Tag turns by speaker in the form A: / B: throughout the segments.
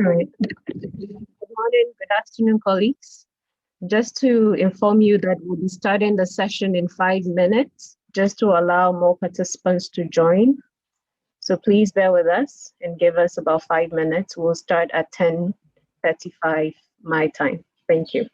A: All right. Good morning, good afternoon, colleagues. Just to inform you that we'll be starting the session in 5 minutes, just to allow more participants to join. So please bear with us and give us about 5 minutes. We'll start at 10:35 my time. Thank you.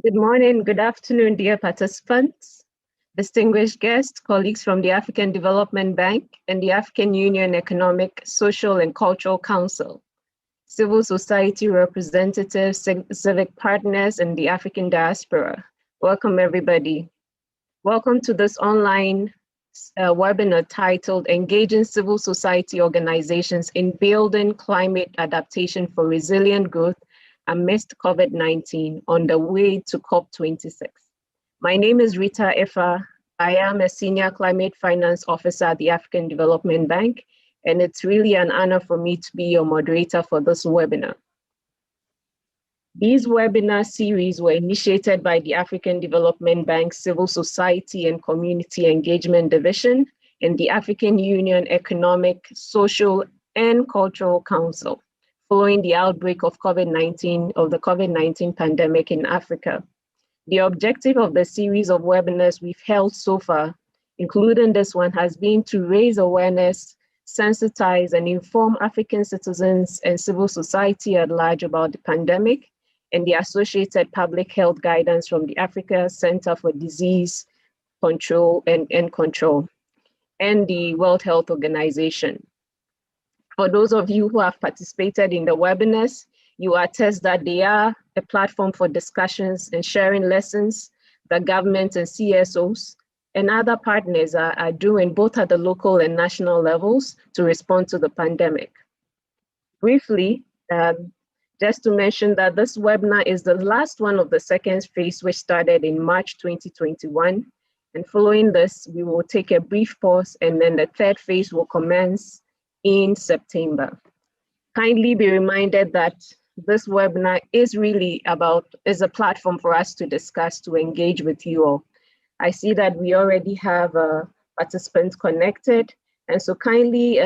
A: Good morning, good afternoon, dear participants, distinguished guests, colleagues from the African Development Bank and the African Union Economic, Social and Cultural Council, civil society representatives, civic partners, and the African diaspora. Welcome, everybody. Welcome to this online webinar titled Engaging Civil Society Organizations in Building Climate Adaptation for Resilient Growth Amidst COVID-19 on the way to COP26. My name is Rita Efa. I am a Senior Climate Finance Officer at the African Development Bank, and it's really an honor for me to be your moderator for this webinar. These webinar series were initiated by the African Development Bank Civil Society and Community Engagement Division and the African Union Economic, Social and Cultural Council, following the outbreak of the COVID-19 pandemic in Africa. The objective of the series of webinars we've held so far, including this one, has been to raise awareness, sensitize and inform African citizens and civil society at large about the pandemic and the associated public health guidance from the Africa Center for Disease Control and Control, and the World Health Organization. For those of you who have participated in the webinars, you attest that they are a platform for discussions and sharing lessons that governments and CSOs and other partners are doing both at the local and national levels to respond to the pandemic. Briefly, just to mention that this webinar is the last one of the second phase, which started in March 2021. And following this, we will take a brief pause, and then the third phase will commence in September. Kindly be reminded that this webinar is a platform for us to discuss, to engage with you all. I see that we already have participants connected, and so kindly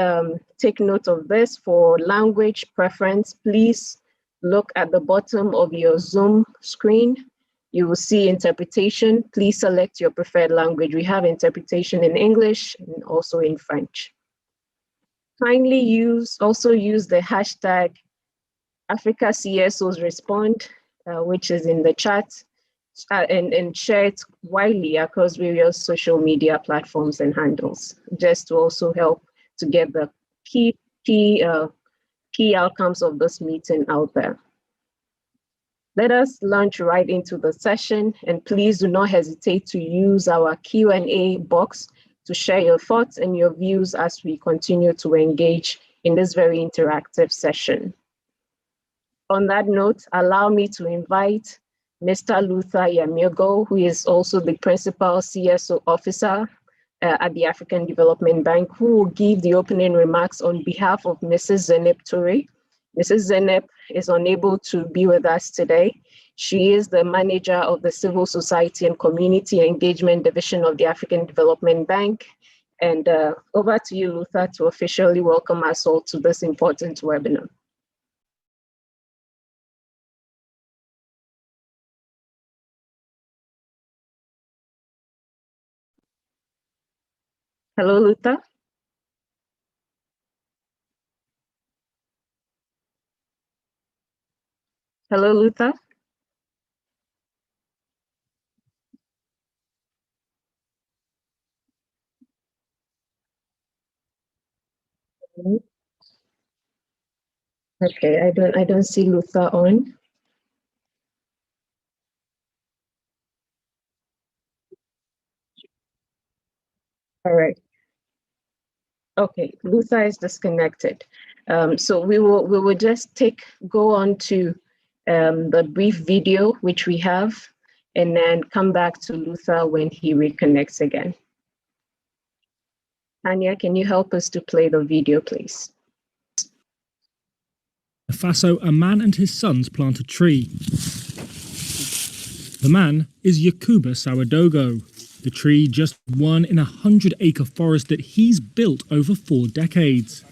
A: take note of this. For language preference, please look at the bottom of your Zoom screen. You will see interpretation. Please select your preferred language. We have interpretation in English and also in French. Kindly also use the hashtag Africa CSOs Respond, which is in the chat, and share it widely across various social media platforms and handles, just to also help to get the key outcomes of this meeting out there. Let us launch right into the session, and please do not hesitate to use our Q&A box to share your thoughts and your views as we continue to engage in this very interactive session. On that note, allow me to invite Mr. Luther Yamiogo, who is also the Principal CSO Officer at the African Development Bank, who will give the opening remarks on behalf of Mrs. Zeynep Toure. Mrs. Zeynep is unable to be with us today. She is the manager of the Civil Society and Community Engagement Division of the African Development Bank. And over to you, Luther, to officially welcome us all to this important webinar. Hello, Luther. Hello, Luther. Okay, I don't see Luther on. All right. Okay, Luther is disconnected. So we will just go on to the brief video which we have, and then come back to Luther when he reconnects again. Tanya, can you help us to play the video, please?
B: Faso, a man and his sons plant a tree. The man is Yakuba Sawadogo. The tree, just one in a 100-acre forest that he's built over 4 decades.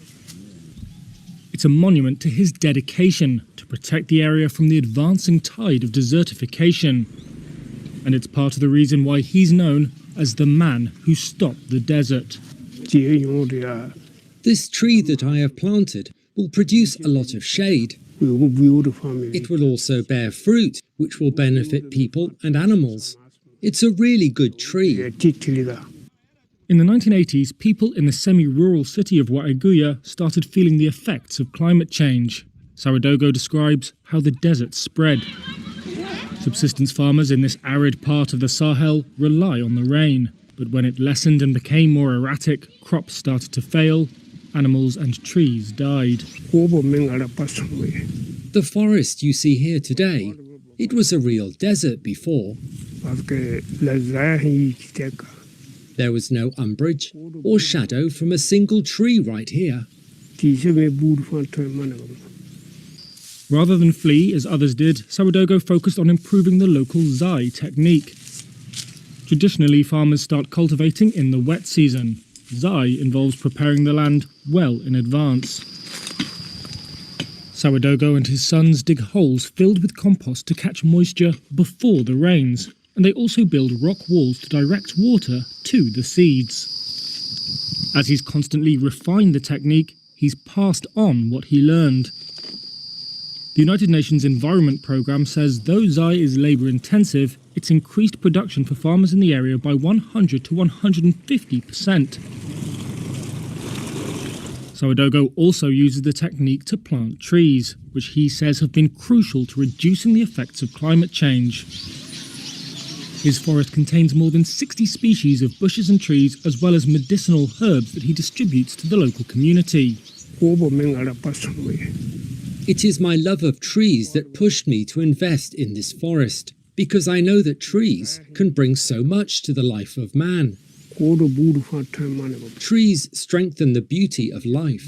B: It's a monument to his dedication to protect the area from the advancing tide of desertification. And it's part of the reason why he's known as the man who stopped the desert.
C: This tree that I have planted will produce a lot of shade. It will also bear fruit, which will benefit people and animals. It's a really good tree.
B: In the 1980s, people in the semi-rural city of Waiguya started feeling the effects of climate change. Sawadogo describes how the desert spread. Subsistence farmers in this arid part of the Sahel rely on the rain, but when it lessened and became more erratic, crops started to fail, animals and trees died.
C: The forest you see here today, it was a real desert before. There was no umbrage or shadow from a single tree right here.
B: Rather than flee, as others did, Sawadogo focused on improving the local Zai technique. Traditionally, farmers start cultivating in the wet season. Zai involves preparing the land well in advance. Sawadogo and his sons dig holes filled with compost to catch moisture before the rains, and they also build rock walls to direct water to the seeds. As he's constantly refined the technique, he's passed on what he learned. The United Nations Environment Programme says though Zai is labour-intensive, it's increased production for farmers in the area by 100 to 150%. Sowadogo also uses the technique to plant trees, which he says have been crucial to reducing the effects of climate change. His forest contains more than 60 species of bushes and trees, as well as medicinal herbs that he distributes to the local community.
C: It is my love of trees that pushed me to invest in this forest, because I know that trees can bring so much to the life of man. Trees strengthen the beauty of life.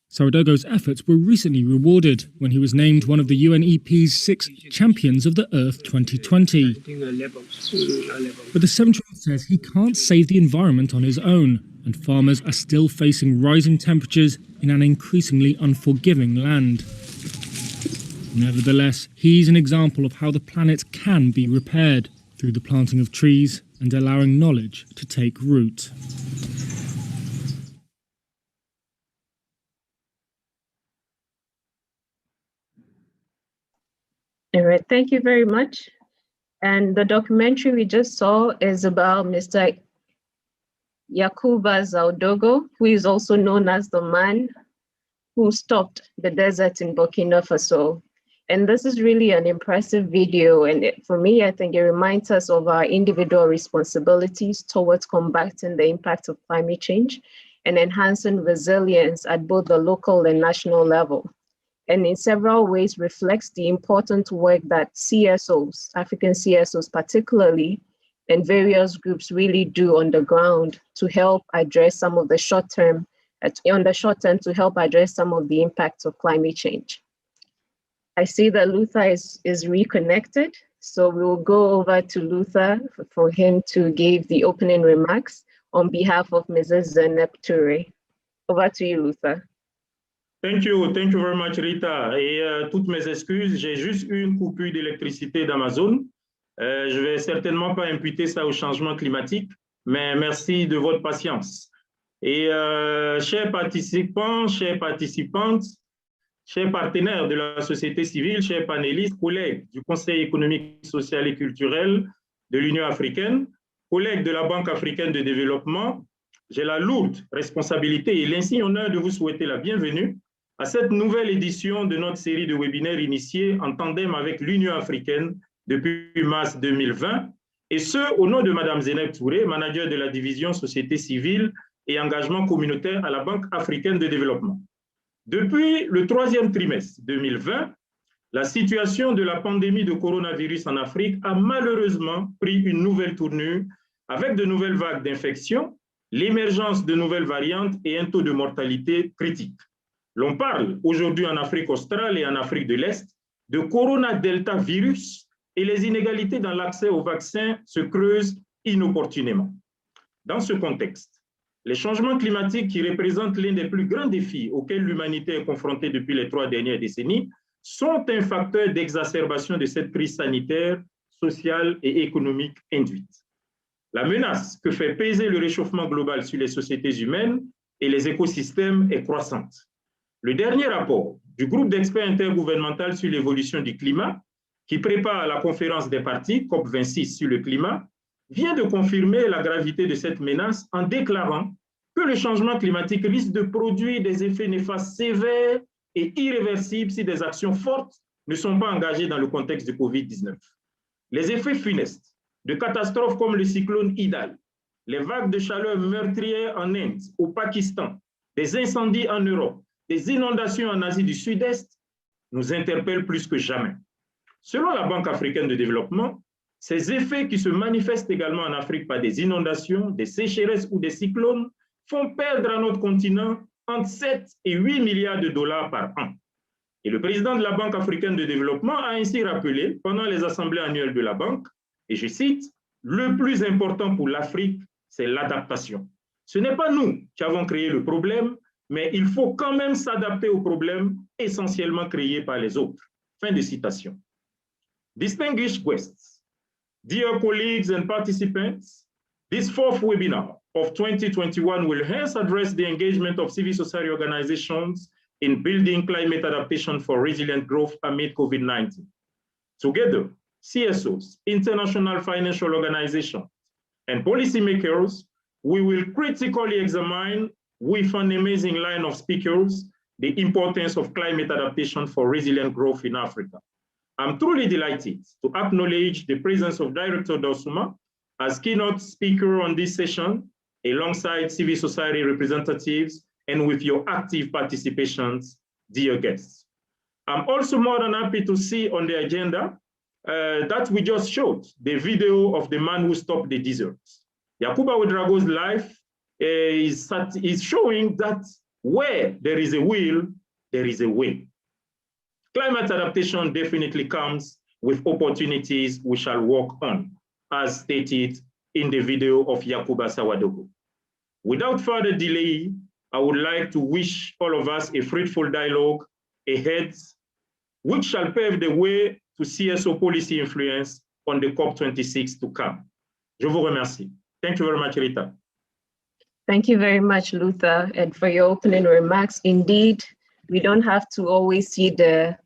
B: Sowadogo's efforts were recently rewarded when he was named one of the UNEP's 6 Champions of the Earth 2020. But the 7-year-old says he can't save the environment on his own, and farmers are still facing rising temperatures in an increasingly unforgiving land. Nevertheless, he's an example of how the planet can be repaired through the planting of trees and allowing knowledge to take root.
A: All right, thank you very much. And the documentary we just saw is about Mr. Yakuba Zaudogo, who is also known as the man who stopped the desert in Burkina Faso. And this is really an impressive video. And for me, I think it reminds us of our individual responsibilities towards combating the impact of climate change and enhancing resilience at both the local and national level. And in several ways reflects the important work that CSOs, African CSOs particularly, and various groups really do on the ground to help address some of the short-term, to help address some of the impacts of climate change. I see that Luther is reconnected, so we will go over to Luther for him to give the opening remarks on behalf of Mrs. Zeynep Touré. Over to you, Luther.
D: Thank you very much, Rita. Et toutes mes excuses, j'ai juste eu une coupure d'électricité dans ma zone. Je vais certainement pas imputer ça au changement climatique, mais merci de votre patience. Et chers participants, chères participantes, chers partenaires de la société civile, chers panélistes, collègues du Conseil économique, social et culturel de l'Union africaine, collègues de la Banque africaine de développement, j'ai la lourde responsabilité et l'insigne honneur de vous souhaiter la bienvenue à cette nouvelle édition de notre série de webinaires initiée en tandem avec l'Union africaine depuis mars 2020, et ce, au nom de Mme Zeynep Touré, manager de la division Société civile et engagement communautaire à la Banque africaine de développement. Depuis le 3e trimestre 2020, la situation de la pandémie de coronavirus en Afrique a malheureusement pris une nouvelle tournure avec de nouvelles vagues d'infection, l'émergence de nouvelles variantes et un taux de mortalité critique. L'on parle aujourd'hui en Afrique australe et en Afrique de l'Est de Corona Delta virus et les inégalités dans l'accès aux vaccins se creusent inopportunément. Dans ce contexte, les changements climatiques qui représentent l'un des plus grands défis auxquels l'humanité est confrontée depuis les 3 dernières décennies sont un facteur d'exacerbation de cette crise sanitaire, sociale et économique induite. La menace que fait peser le réchauffement global sur les sociétés humaines et les écosystèmes est croissante. Le dernier rapport du groupe d'experts intergouvernemental sur l'évolution du climat, qui prépare la conférence des parties COP26 sur le climat, vient de confirmer la gravité de cette menace en déclarant que le changement climatique risque de produire des effets néfastes sévères et irréversibles si des actions fortes ne sont pas engagées dans le contexte de COVID-19. Les effets funestes de catastrophes comme le cyclone Idal, les vagues de chaleur meurtrières en Inde, au Pakistan, des incendies en Europe, des inondations en Asie du Sud-Est nous interpellent plus que jamais. Selon la Banque africaine de développement, ces effets qui se manifestent également en Afrique par des inondations, des sécheresses ou des cyclones font perdre à notre continent entre 7 et 8 milliards de dollars par an. Et le président de la Banque africaine de développement a ainsi rappelé pendant les assemblées annuelles de la Banque, et je cite, « Le plus important pour l'Afrique, c'est l'adaptation. Ce n'est pas nous qui avons créé le problème, mais il faut quand même s'adapter aux problèmes essentiellement créés par les autres. » Fin de citation. Distinguished guests, dear colleagues and participants, this 4th webinar of 2021 will hence address the engagement of civil society organizations in building climate adaptation for resilient growth amid COVID-19. Together, CSOs, international financial organizations, and policymakers, we will critically examine with an amazing line of speakers the importance of climate adaptation for resilient growth in Africa. I'm truly delighted to acknowledge the presence of Director Dosuma as keynote speaker on this session, alongside civil society representatives and with your active participations, dear guests. I'm also more than happy to see on the agenda that we just showed, the video of the man who stopped the deserts. Yakuba Ouedraogo's life is showing that where there is a will, there is a way. Climate adaptation definitely comes with opportunities we shall work on, as stated in the video of Yakuba Sawadogo. Without further delay, I would like to wish all of us a fruitful dialogue ahead, which shall pave the way to CSO policy influence on the COP26 to come. Je vous remercie. Thank you very much, Rita.
A: Thank you very much, Luther, and for your opening remarks. Indeed, we don't have to always see the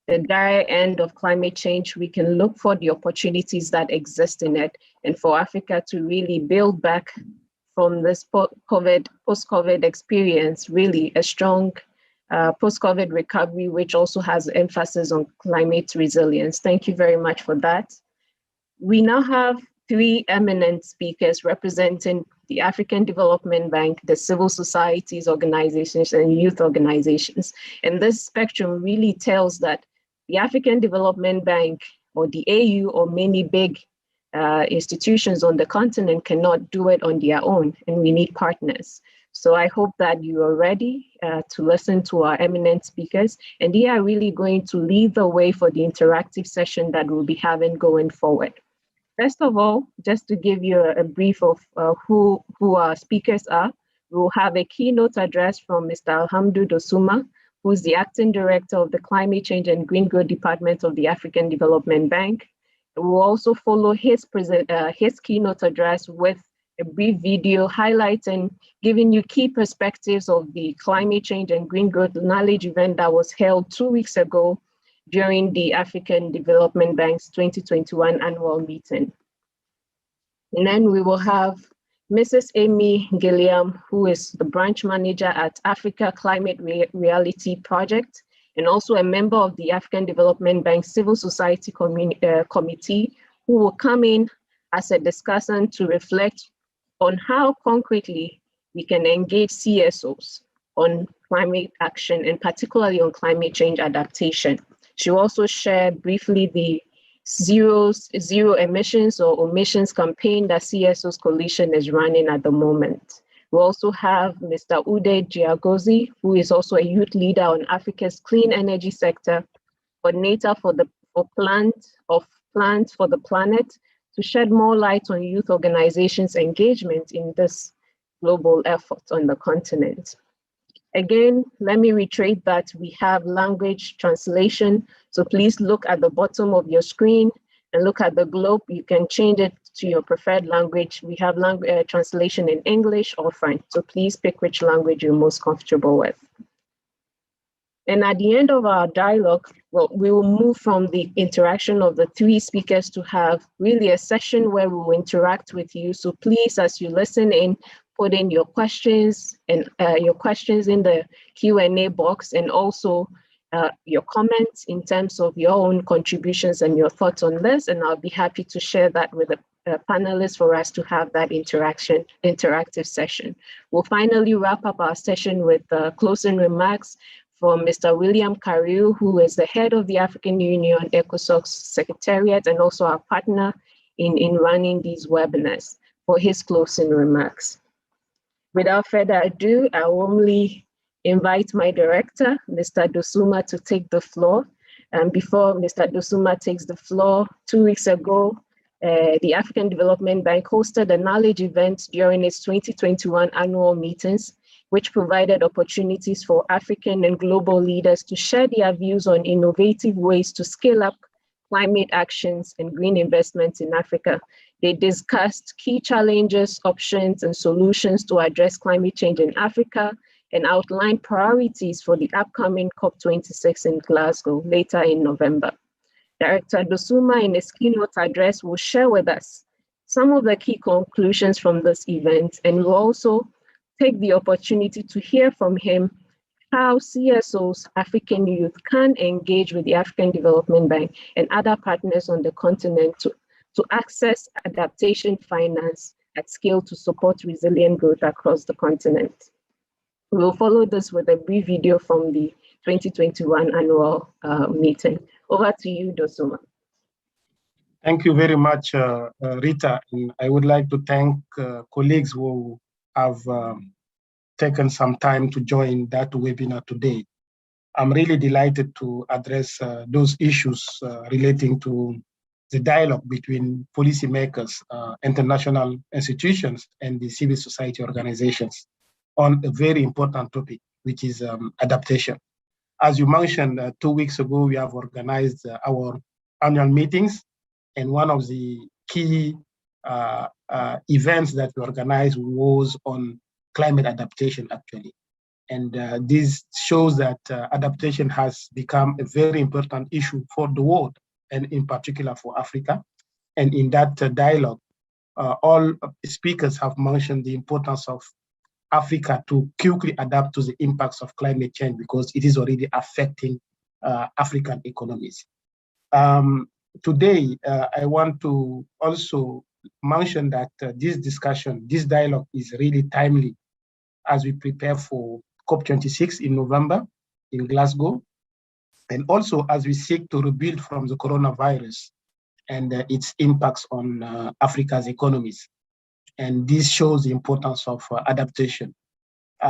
A: dire end of climate change. We can look for the opportunities that exist in it, and for Africa to really build back from this post-COVID experience, really a strong post-COVID recovery, which also has emphasis on climate resilience. Thank you very much for that. We now have three eminent speakers representing the African Development Bank, the civil societies organizations, and youth organizations. And this spectrum really tells that the African Development Bank, or the AU, or many big institutions on the continent cannot do it on their own, and we need partners. So I hope that you are ready to listen to our eminent speakers, and they are really going to lead the way for the interactive session that we'll be having going forward. First of all, just to give you a brief of who our speakers are, we'll have a keynote address from Mr. Alhamdou Dosuma, who is the Acting Director of the Climate Change and Green Growth Department of the African Development Bank. We'll also follow his keynote address with a brief video highlighting, giving you key perspectives of the climate change and green growth knowledge event that was held 2 weeks ago during the African Development Bank's 2021 annual meeting. And then we will have Mrs. Amy Gilliam, who is the branch manager at Africa Climate Reality Project, and also a member of the African Development Bank Civil Society Committee, who will come in as a discussant to reflect on how concretely we can engage CSOs on climate action, and particularly on climate change adaptation. She will also share briefly the zero emissions or omissions campaign that CSOs Coalition is running at the moment. We also have Mr. Ude Giagozi, who is also a youth leader on Africa's clean energy sector, coordinator for Plants for the Planet, to shed more light on youth organizations' engagement in this global effort on the continent. Again, let me reiterate that we have language translation, so please look at the bottom of your screen and look at the globe. You can change it to your preferred language. We have translation in English or French, so please pick which language you're most comfortable with. And at the end of our dialogue, well, we will move from the interaction of the three speakers to have really a session where we will interact with you. So please, as you listen in, put in your questions and in the Q&A box, and also your comments in terms of your own contributions and your thoughts on this. And I'll be happy to share that with the panelists for us to have that interactive session. We'll finally wrap up our session with closing remarks from Mr. William Kariu, who is the head of the African Union ECOSOC Secretariat and also our partner in running these webinars, for his closing remarks. Without further ado, I warmly invite my director, Mr. Dosuma, to take the floor. And before Mr. Dosuma takes the floor, 2 weeks ago, the African Development Bank hosted a knowledge event during its 2021 annual meetings, which provided opportunities for African and global leaders to share their views on innovative ways to scale up climate actions and green investments in Africa. They discussed key challenges, options, and solutions to address climate change in Africa, and outline priorities for the upcoming COP26 in Glasgow later in November. Director Dosuma, in his keynote address, will share with us some of the key conclusions from this event, and we'll also take the opportunity to hear from him how CSOs, African youth, can engage with the African Development Bank and other partners on the continent to access adaptation finance at scale to support resilient growth across the continent. We'll follow this with a brief video from the 2021 annual meeting. Over to you, Dosuma.
E: Thank you very much, Rita. And I would like to thank colleagues who have taken some time to join that webinar today. I'm really delighted to address those issues relating to the dialogue between policymakers, international institutions, and the civil society organizations on a very important topic, which is adaptation. As you mentioned, 2 weeks ago, we have organized our annual meetings, and one of the key events that we organized was on climate adaptation, actually. And this shows that adaptation has become a very important issue for the world, and in particular for Africa. And in that dialogue, all speakers have mentioned the importance of Africa to quickly adapt to the impacts of climate change because it is already affecting African economies. Today, I want to also mention that this dialogue is really timely as we prepare for COP26 in November in Glasgow, and also as we seek to rebuild from the coronavirus and its impacts on Africa's economies. And this shows the importance of adaptation.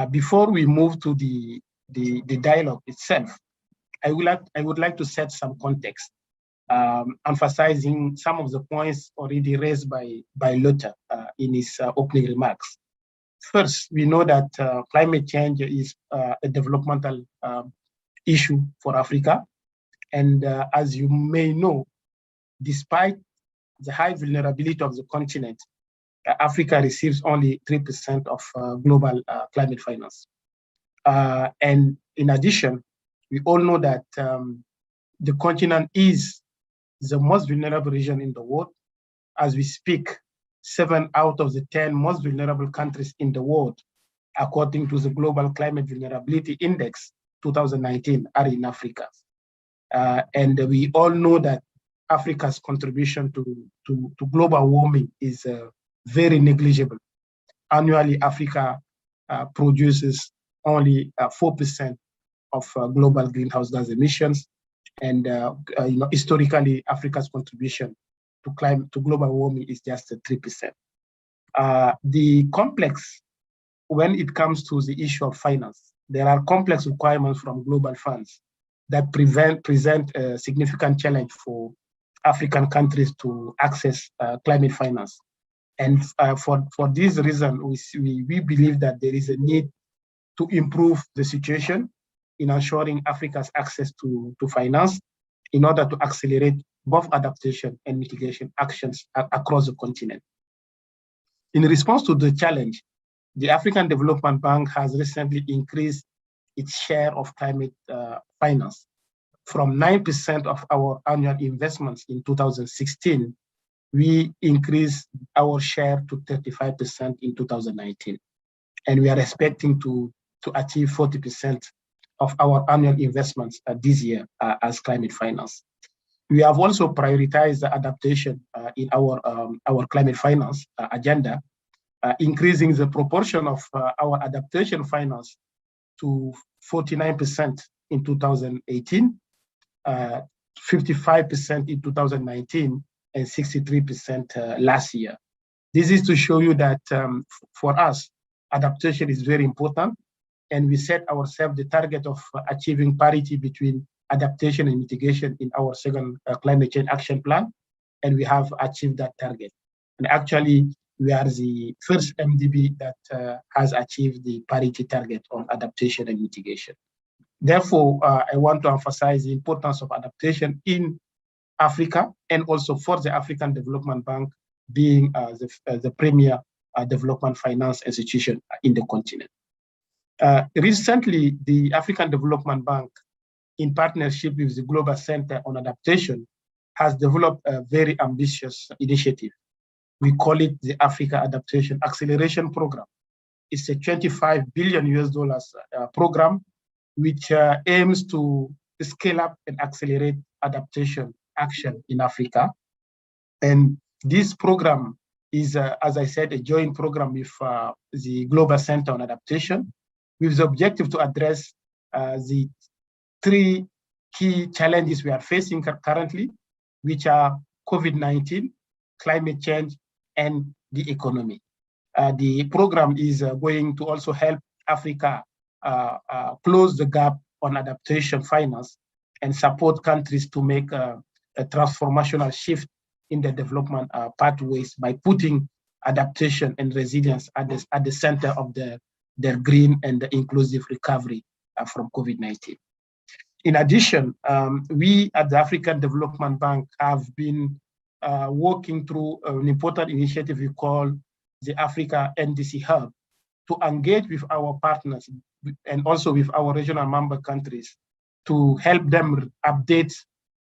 E: Before we move to the dialogue itself, I would like to set some context, emphasizing some of the points already raised by Lothar in his opening remarks. First, we know that climate change is a developmental issue for Africa. And as you may know, despite the high vulnerability of the continent, Africa receives only 3% of global climate finance. And in addition, we all know that the continent is the most vulnerable region in the world. As we speak, 7 out of the 10 most vulnerable countries in the world, according to the Global Climate Vulnerability Index 2019, are in Africa. And we all know that Africa's contribution to global warming is very negligible. Annually, Africa produces only 4% of global greenhouse gas emissions. And historically, Africa's contribution to global warming is just 3%. The complex, when it comes to the issue of finance, there are complex requirements from global funds that present a significant challenge for African countries to access climate finance. And for this reason, we believe that there is a need to improve the situation in ensuring Africa's access to finance in order to accelerate both adaptation and mitigation actions across the continent. In response to the challenge, the African Development Bank has recently increased its share of climate finance from 9% of our annual investments in 2016. We increased our share to 35% in 2019. And we are expecting to achieve 40% of our annual investments this year as climate finance. We have also prioritized the adaptation in our climate finance agenda, increasing the proportion of our adaptation finance to 49% in 2018, 55% in 2019, and 63% last year. This is to show you that for us, adaptation is very important, and we set ourselves the target of achieving parity between adaptation and mitigation in our second climate change action plan, and we have achieved that target. And actually, we are the first MDB that has achieved the parity target on adaptation and mitigation. Therefore, I want to emphasize the importance of adaptation in Africa, and also for the African Development Bank being the premier development finance institution in the continent. Recently, the African Development Bank, in partnership with the Global Center on Adaptation, has developed a very ambitious initiative. We call it the Africa Adaptation Acceleration Program. It's a $25 billion program which aims to scale up and accelerate adaptation action in Africa. And this program is, as I said, a joint program with the Global Center on Adaptation, with the objective to address the three key challenges we are facing currently, which are COVID-19, climate change, and the economy. The program is going to also help Africa close the gap on adaptation finance and support countries to make a transformational shift in the development pathways by putting adaptation and resilience at the center of their green and the inclusive recovery from COVID-19. In addition, we at the African Development Bank have been working through an important initiative we call the Africa Ndc Hub to engage with our partners and also with our regional member countries to help them update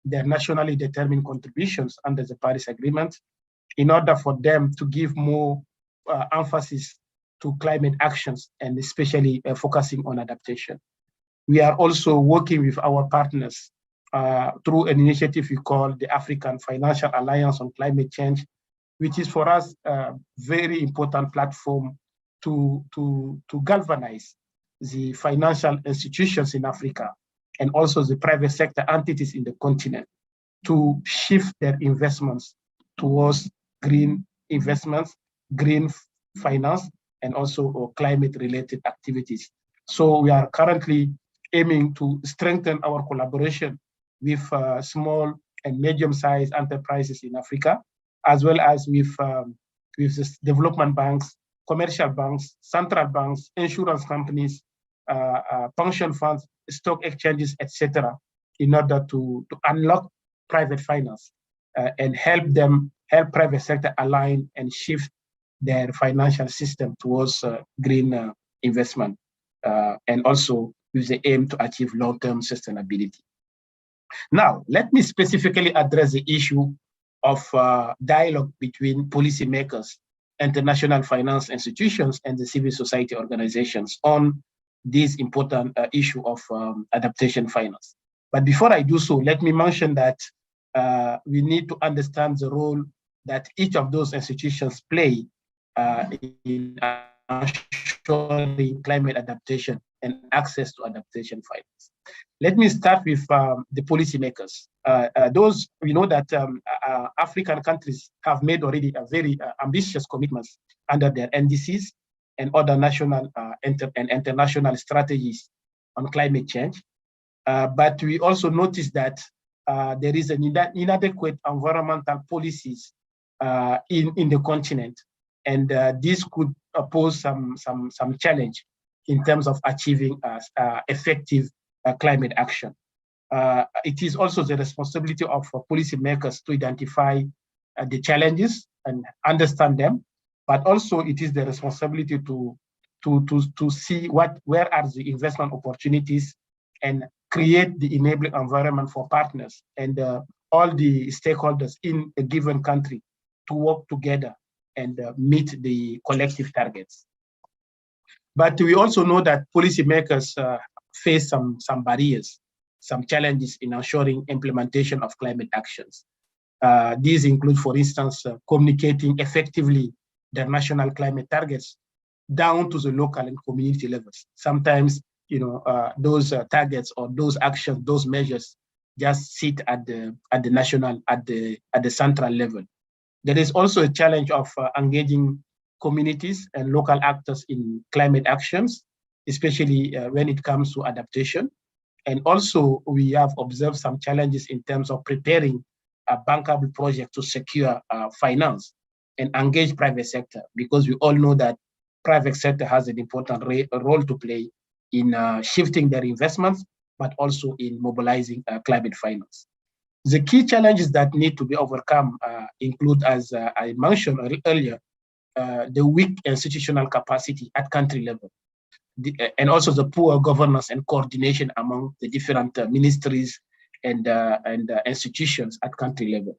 E: their nationally determined contributions under the Paris Agreement in order for them to give more emphasis to climate actions and especially focusing on adaptation. We are also working with our partners through an initiative we call the African Financial Alliance on Climate Change, which is for us a very important platform to galvanize the financial institutions in Africa and also the private sector entities in the continent to shift their investments towards green investments, green finance, and also climate-related activities. So we are currently aiming to strengthen our collaboration with small and medium-sized enterprises in Africa, as well as with the development banks, commercial banks, central banks, insurance companies, pension funds, stock exchanges, etc., in order to unlock private finance and help private sector align and shift their financial system towards green investment, and also with the aim to achieve long-term sustainability. Now, let me specifically address the issue of dialogue between policymakers, international finance institutions, and the civil society organizations on this important issue of adaptation finance. But before I do so, let me mention that we need to understand the role that each of those institutions play in ensuring climate adaptation and access to adaptation finance. Let me start with the policymakers. Those, we know that African countries have made already a very ambitious commitments under their NDCs and other national and international strategies on climate change. But we also notice that there is an inadequate environmental policies in the continent, and this could pose some challenge in terms of achieving effective climate action. It is also the responsibility of policymakers to identify the challenges and understand them, but also it is the responsibility to see where are the investment opportunities and create the enabling environment for partners and all the stakeholders in a given country to work together and meet the collective targets. But we also know that policymakers face some barriers, some challenges in ensuring implementation of climate actions. These include, for instance, communicating effectively their national climate targets down to the local and community levels. Sometimes, those targets or those actions, those measures, just sit at the national, at the central level. There is also a challenge of engaging communities and local actors in climate actions, especially when it comes to adaptation. And also, we have observed some challenges in terms of preparing a bankable project to secure finance and engage private sector, because we all know that private sector has an important role to play in shifting their investments, but also in mobilizing climate finance. The key challenges that need to be overcome include, as I mentioned earlier, the weak institutional capacity at country level. and also the poor governance and coordination among the different ministries and institutions at country level.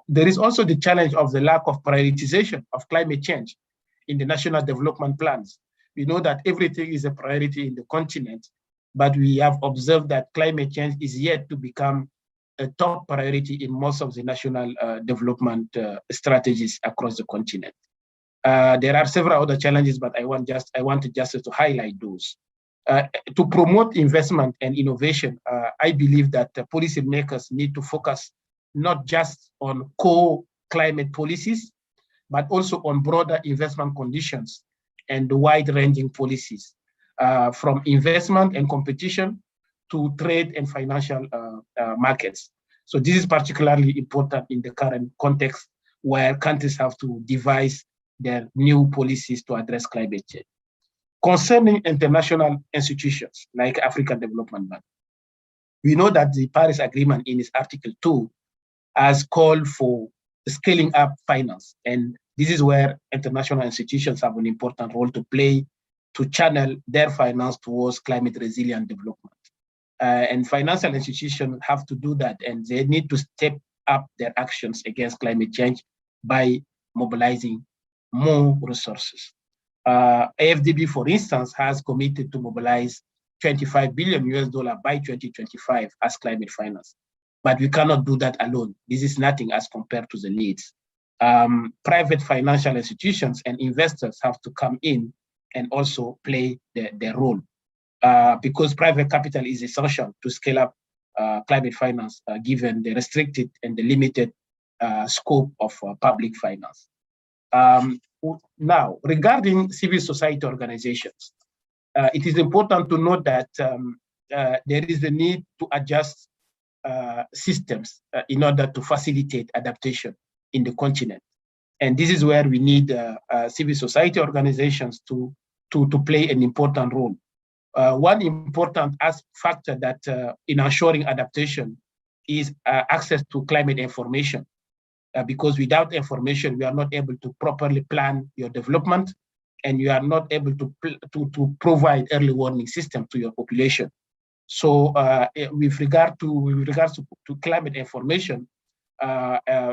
E: There is also the challenge of the lack of prioritization of climate change in the national development plans. We know that everything is a priority in the continent, but we have observed that climate change is yet to become a top priority in most of the national development strategies across the continent. There are several other challenges, but I wanted just to highlight those. To promote investment and innovation, I believe that policymakers need to focus not just on core climate policies, but also on broader investment conditions and wide-ranging policies, from investment and competition to trade and financial markets. So this is particularly important in the current context where countries have to devise their new policies to address climate change. Concerning international institutions like African Development Bank, we know that the Paris Agreement in its Article 2 has called for scaling up finance. And this is where international institutions have an important role to play to channel their finance towards climate resilient development. And financial institutions have to do that, and they need to step up their actions against climate change by mobilizing more resources. AFDB, for instance, has committed to mobilize $25 billion by 2025 as climate finance. But we cannot do that alone. This is nothing as compared to the needs. Private financial institutions and investors have to come in and also play their role, because private capital is essential to scale up climate finance, given the restricted and the limited scope of public finance. Now, regarding civil society organizations, it is important to note that there is a need to adjust systems in order to facilitate adaptation in the continent. And this is where we need civil society organizations to play an important role. One important factor that in ensuring adaptation is access to climate information. Because without information, we are not able to properly plan your development, and you are not able to provide early warning system to your population. So with regards to climate information,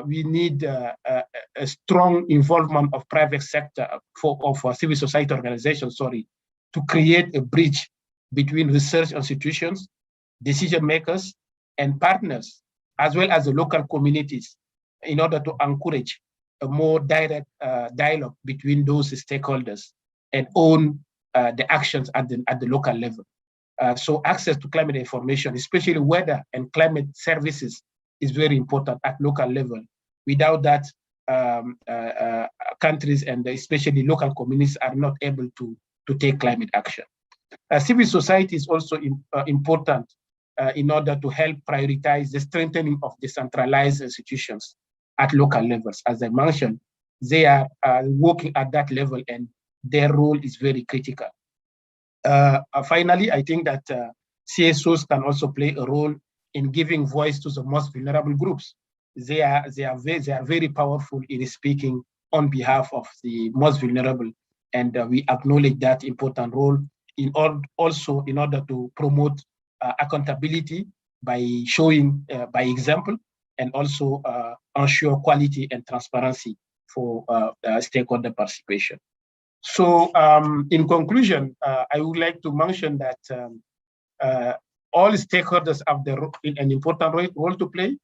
E: we need a strong involvement of private sector of civil society organizations, to create a bridge between research institutions, decision makers, and partners, as well as the local communities, in order to encourage a more direct dialogue between those stakeholders and own the actions at the local level. So access to climate information, especially weather and climate services, is very important at local level. Without that, countries and especially local communities are not able to take climate action. Civil society is also important in order to help prioritize the strengthening of decentralized institutions at local levels. As I mentioned, they are working at that level, and their role is very critical. Finally, I think that CSOs can also play a role in giving voice to the most vulnerable groups. They are very powerful in speaking on behalf of the most vulnerable, and we acknowledge that important role in order to promote accountability by showing by example, and also ensure quality and transparency for stakeholder participation. So in conclusion, I would like to mention that all stakeholders have an important role to play.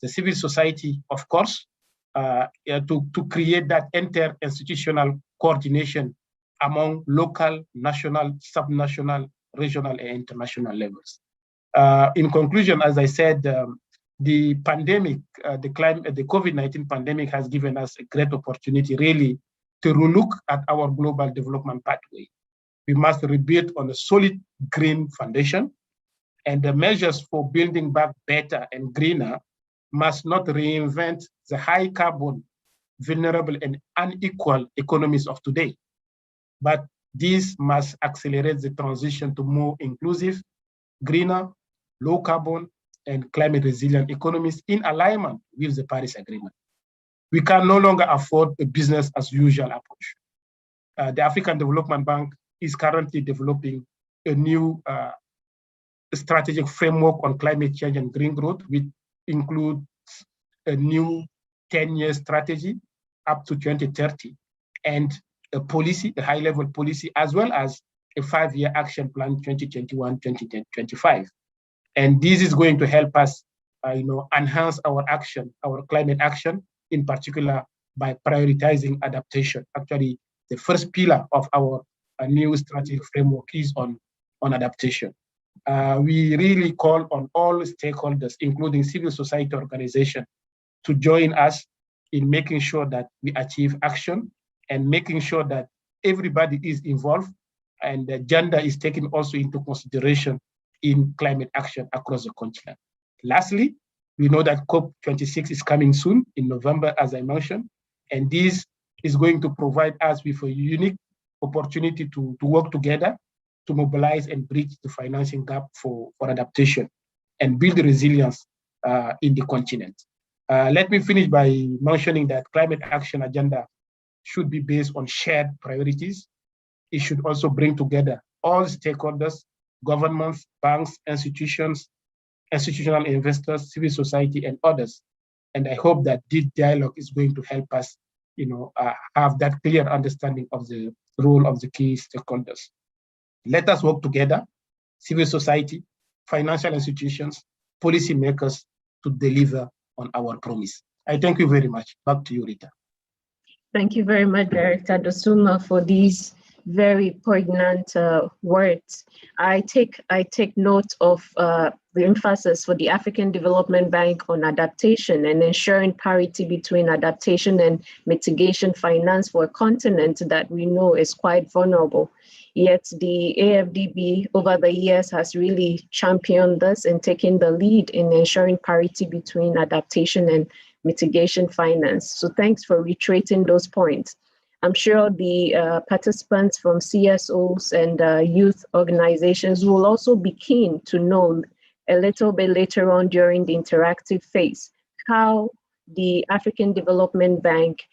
E: The civil society, of course, to create that inter-institutional coordination among local, national, subnational, regional, and international levels. In conclusion, as I said, the pandemic, the COVID-19 pandemic has given us a great opportunity really to relook at our global development pathway. We must rebuild on a solid green foundation, and the measures for building back better and greener must not reinvent the high carbon, vulnerable, and unequal economies of today. But this must accelerate the transition to more inclusive, greener, low carbon, and climate resilient economies in alignment with the Paris Agreement. We can no longer afford a business as usual approach. The African Development Bank is currently developing a new strategic framework on climate change and green growth, which includes a new 10-year strategy up to 2030, and a policy, a high-level policy, as well as a 5-year action plan, 2021-2025. And this is going to help us, enhance our action, our climate action, in particular by prioritizing adaptation. Actually, the first pillar of our new strategic framework is on adaptation. We really call on all stakeholders, including civil society organizations, to join us in making sure that we achieve action and making sure that everybody is involved and the gender is taken also into consideration in climate action across the continent. Lastly, we know that COP26 is coming soon in November, as I mentioned, and this is going to provide us with a unique opportunity to work together to mobilize and bridge the financing gap for adaptation and build resilience in the continent. Let me finish by mentioning that climate action agenda should be based on shared priorities. It should also bring together all stakeholders, governments, banks, institutions, institutional investors, civil society, and others. And I hope that this dialogue is going to help us, have that clear understanding of the role of the key stakeholders. Let us work together, civil society, financial institutions, policymakers, to deliver on our promise. I thank you very much. Back to you, Rita.
A: Thank you very much, Director Dosuma, for these very poignant words. I take note of the emphasis for the African Development Bank on adaptation and ensuring parity between adaptation and mitigation finance for a continent that we know is quite vulnerable. Yet the AFDB over the years has really championed this and taken the lead in ensuring parity between adaptation and mitigation finance. So thanks for reiterating those points. I'm sure the participants from CSOs and youth organizations will also be keen to know a little bit later on during the interactive phase how the African Development Bank,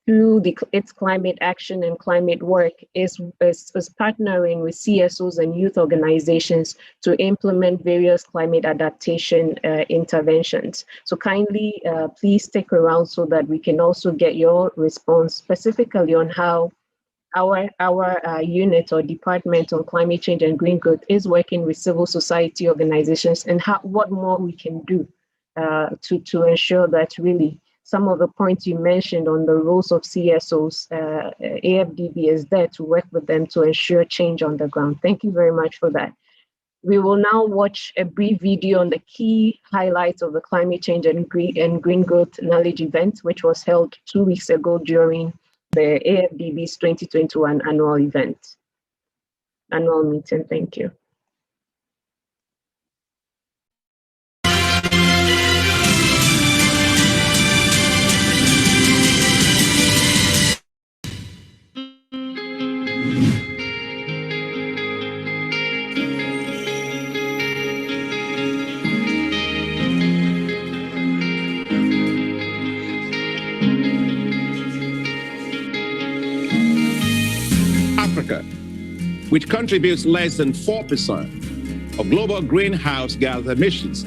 A: through its climate action and climate work, is partnering with CSOs and youth organizations to implement various climate adaptation interventions. So kindly, please stick around so that we can also get your response specifically on how our unit or department on climate change and green growth is working with civil society organizations and what more we can do to ensure that really some of the points you mentioned on the roles of CSOs, AFDB is there to work with them to ensure change on the ground. Thank you very much for that. We will now watch a brief video on the key highlights of the Climate Change and Green Growth Knowledge event, which was held 2 weeks ago during the AFDB's 2021 annual meeting. Thank you.
F: Africa, which contributes less than 4% of global greenhouse gas emissions,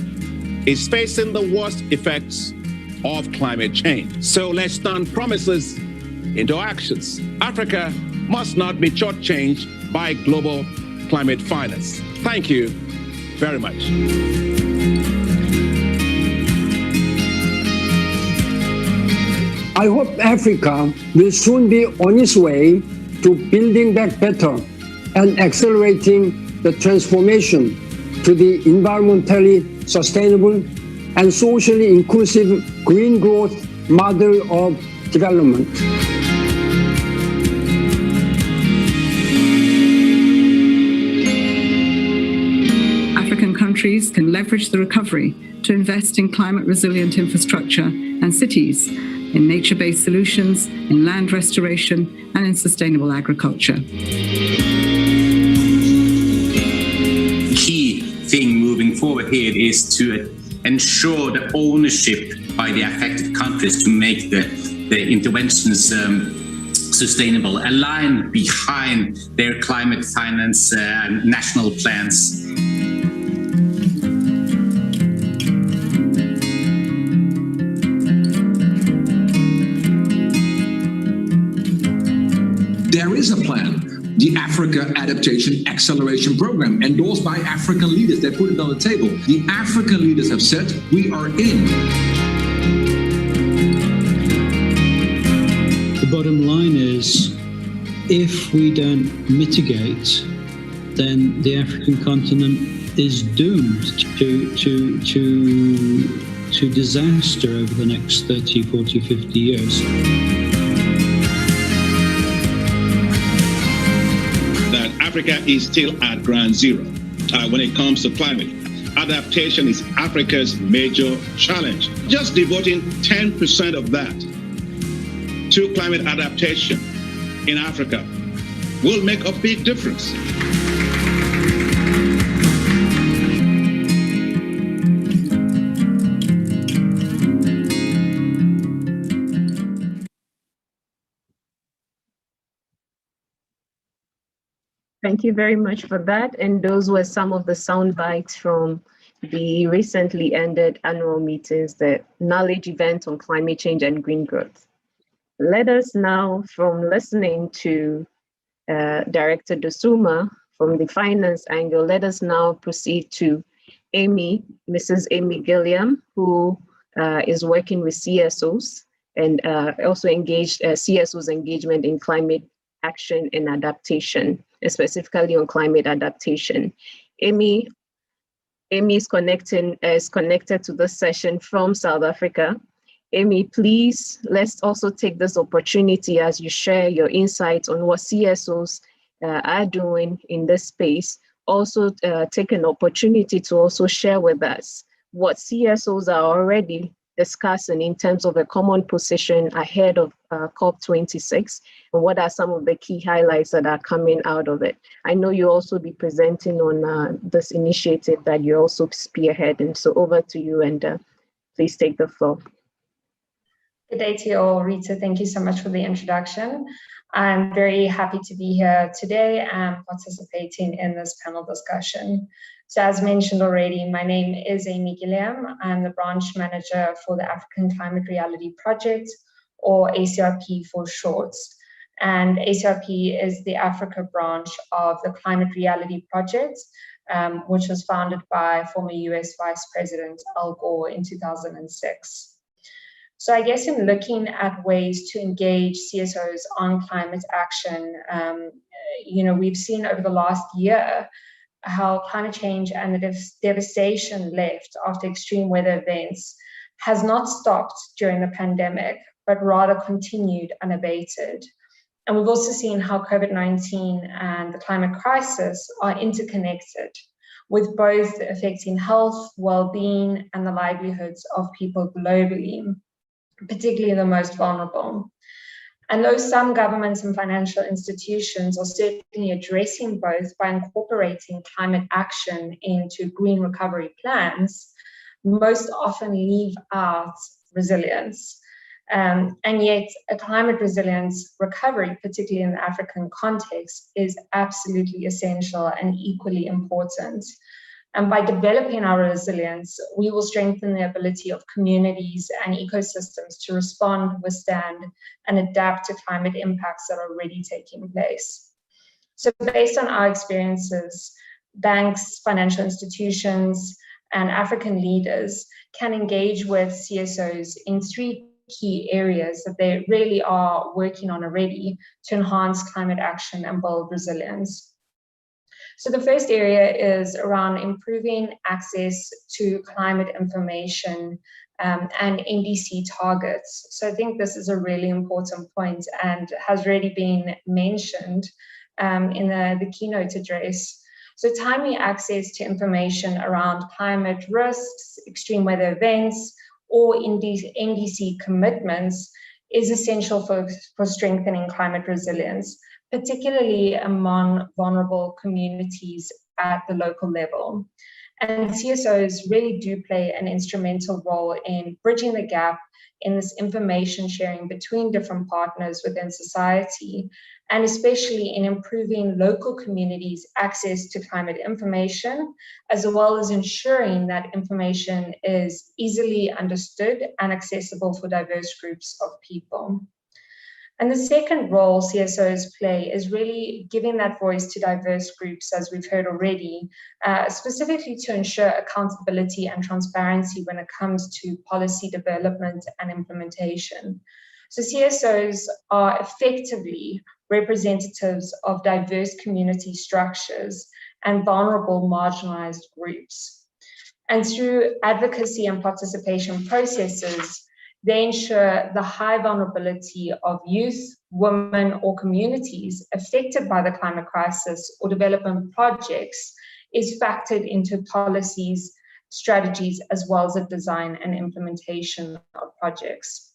F: is facing the worst effects of climate change. So let's turn promises into actions. Africa must not be shortchanged by global climate finance. Thank you very much.
G: I hope Africa will soon be on its way to building back better and accelerating the transformation to the environmentally sustainable and socially inclusive green growth model of development.
H: African countries can leverage the recovery to invest in climate-resilient infrastructure and cities, in nature-based solutions, in land restoration, and in sustainable agriculture.
I: Key thing moving forward here is to ensure the ownership by the affected countries to make the interventions sustainable, align behind their climate finance national plans.
J: There is a plan, the Africa Adaptation Acceleration Program, endorsed by African leaders. They put it on the table. The African leaders have said, we are in.
K: The bottom line is, if we don't mitigate, then the African continent is doomed to disaster over the next 30, 40, 50 years.
F: That Africa is still at ground zero when it comes to climate. Adaptation is Africa's major challenge. Just devoting 10% of that to climate adaptation in Africa will make a big difference.
A: Thank you very much for that. And those were some of the sound bites from the recently ended annual meetings, the knowledge event on climate change and green growth. Let us now, from listening to Director Dosuma from the finance angle, let us now proceed to Mrs. Amy Gilliam, who is working with CSOs and also engaged CSOs engagement in climate action and adaptation, specifically on climate adaptation. Amy is connected to this session from South Africa. Amy, please, let's also take this opportunity as you share your insights on what CSOs are doing in this space. Also take an opportunity to also share with us what CSOs are already discussing in terms of a common position ahead of COP26, and what are some of the key highlights that are coming out of it. I know you'll also be presenting on this initiative that you're also spearheading. So over to you, and please take the floor.
L: Good day to you all, Rita. Thank you so much for the introduction. I'm very happy to be here today and participating in this panel discussion. So as mentioned already, my name is Amy Gilliam. I'm the branch manager for the African Climate Reality Project, or ACRP for short. And ACRP is the Africa branch of the Climate Reality Project, which was founded by former US Vice President Al Gore in 2006. So I guess in looking at ways to engage CSOs on climate action, we've seen over the last year how climate change and the devastation left after extreme weather events has not stopped during the pandemic, but rather continued unabated. And we've also seen how COVID-19 and the climate crisis are interconnected, with both affecting health, well-being, and the livelihoods of people globally, particularly the most vulnerable. And though some governments and financial institutions are certainly addressing both by incorporating climate action into green recovery plans, most often leave out resilience. And yet a climate resilience recovery, particularly in the African context, is absolutely essential and equally important. And by developing our resilience, we will strengthen the ability of communities and ecosystems to respond, withstand, and adapt to climate impacts that are already taking place. So based on our experiences, banks, financial institutions, and African leaders can engage with CSOs in three key areas that they really are working on already to enhance climate action and build resilience. So the first area is around improving access to climate information and NDC targets. So I think this is a really important point and has already been mentioned in the keynote address. So timely access to information around climate risks, extreme weather events, or NDC commitments is essential for strengthening climate resilience, particularly among vulnerable communities at the local level. And CSOs really do play an instrumental role in bridging the gap in this information sharing between different partners within society, and especially in improving local communities' access to climate information, as well as ensuring that information is easily understood and accessible for diverse groups of people. And the second role CSOs play is really giving that voice to diverse groups, as we've heard already, specifically to ensure accountability and transparency when it comes to policy development and implementation. So CSOs are effectively representatives of diverse community structures and vulnerable marginalized groups. And through advocacy and participation processes, they ensure the high vulnerability of youth, women, or communities affected by the climate crisis or development projects is factored into policies, strategies, as well as the design and implementation of projects.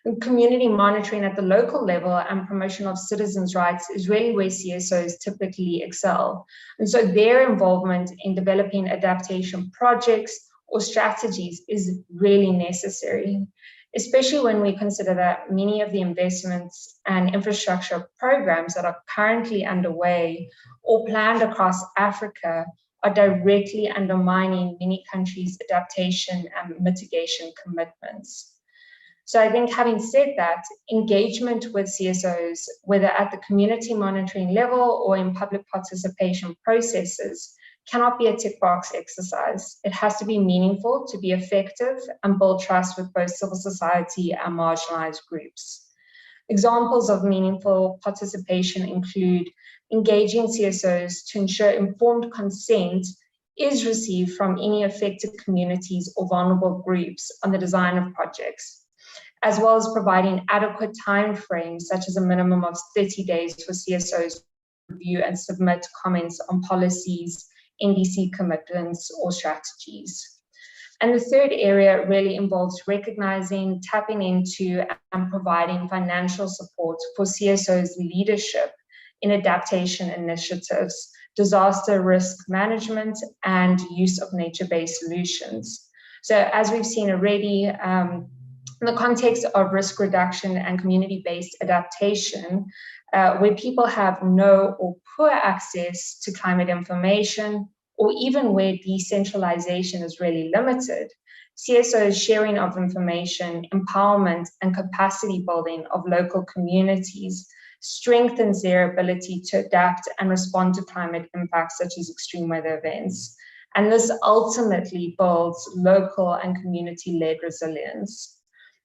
L: And community monitoring at the local level and promotion of citizens' rights is really where CSOs typically excel. And so their involvement in developing adaptation projects or strategies is really necessary, especially when we consider that many of the investments and infrastructure programs that are currently underway or planned across Africa are directly undermining many countries' adaptation and mitigation commitments. So I think, having said that, engagement with CSOs, whether at the community monitoring level or in public participation processes, cannot be a tick box exercise. It has to be meaningful to be effective and build trust with both civil society and marginalized groups. Examples of meaningful participation include engaging CSOs to ensure informed consent is received from any affected communities or vulnerable groups on the design of projects, as well as providing adequate timeframes, such as a minimum of 30 days for CSOs to review and submit comments on policies, NDC commitments, or strategies. And the third area really involves recognizing, tapping into, and providing financial support for CSOs' leadership in adaptation initiatives, disaster risk management, and use of nature-based solutions. So as we've seen already, in the context of risk reduction and community-based adaptation, where people have no or poor access to climate information, or even where decentralization is really limited, CSO's sharing of information, empowerment, and capacity building of local communities strengthens their ability to adapt and respond to climate impacts such as extreme weather events. And this ultimately builds local and community-led resilience.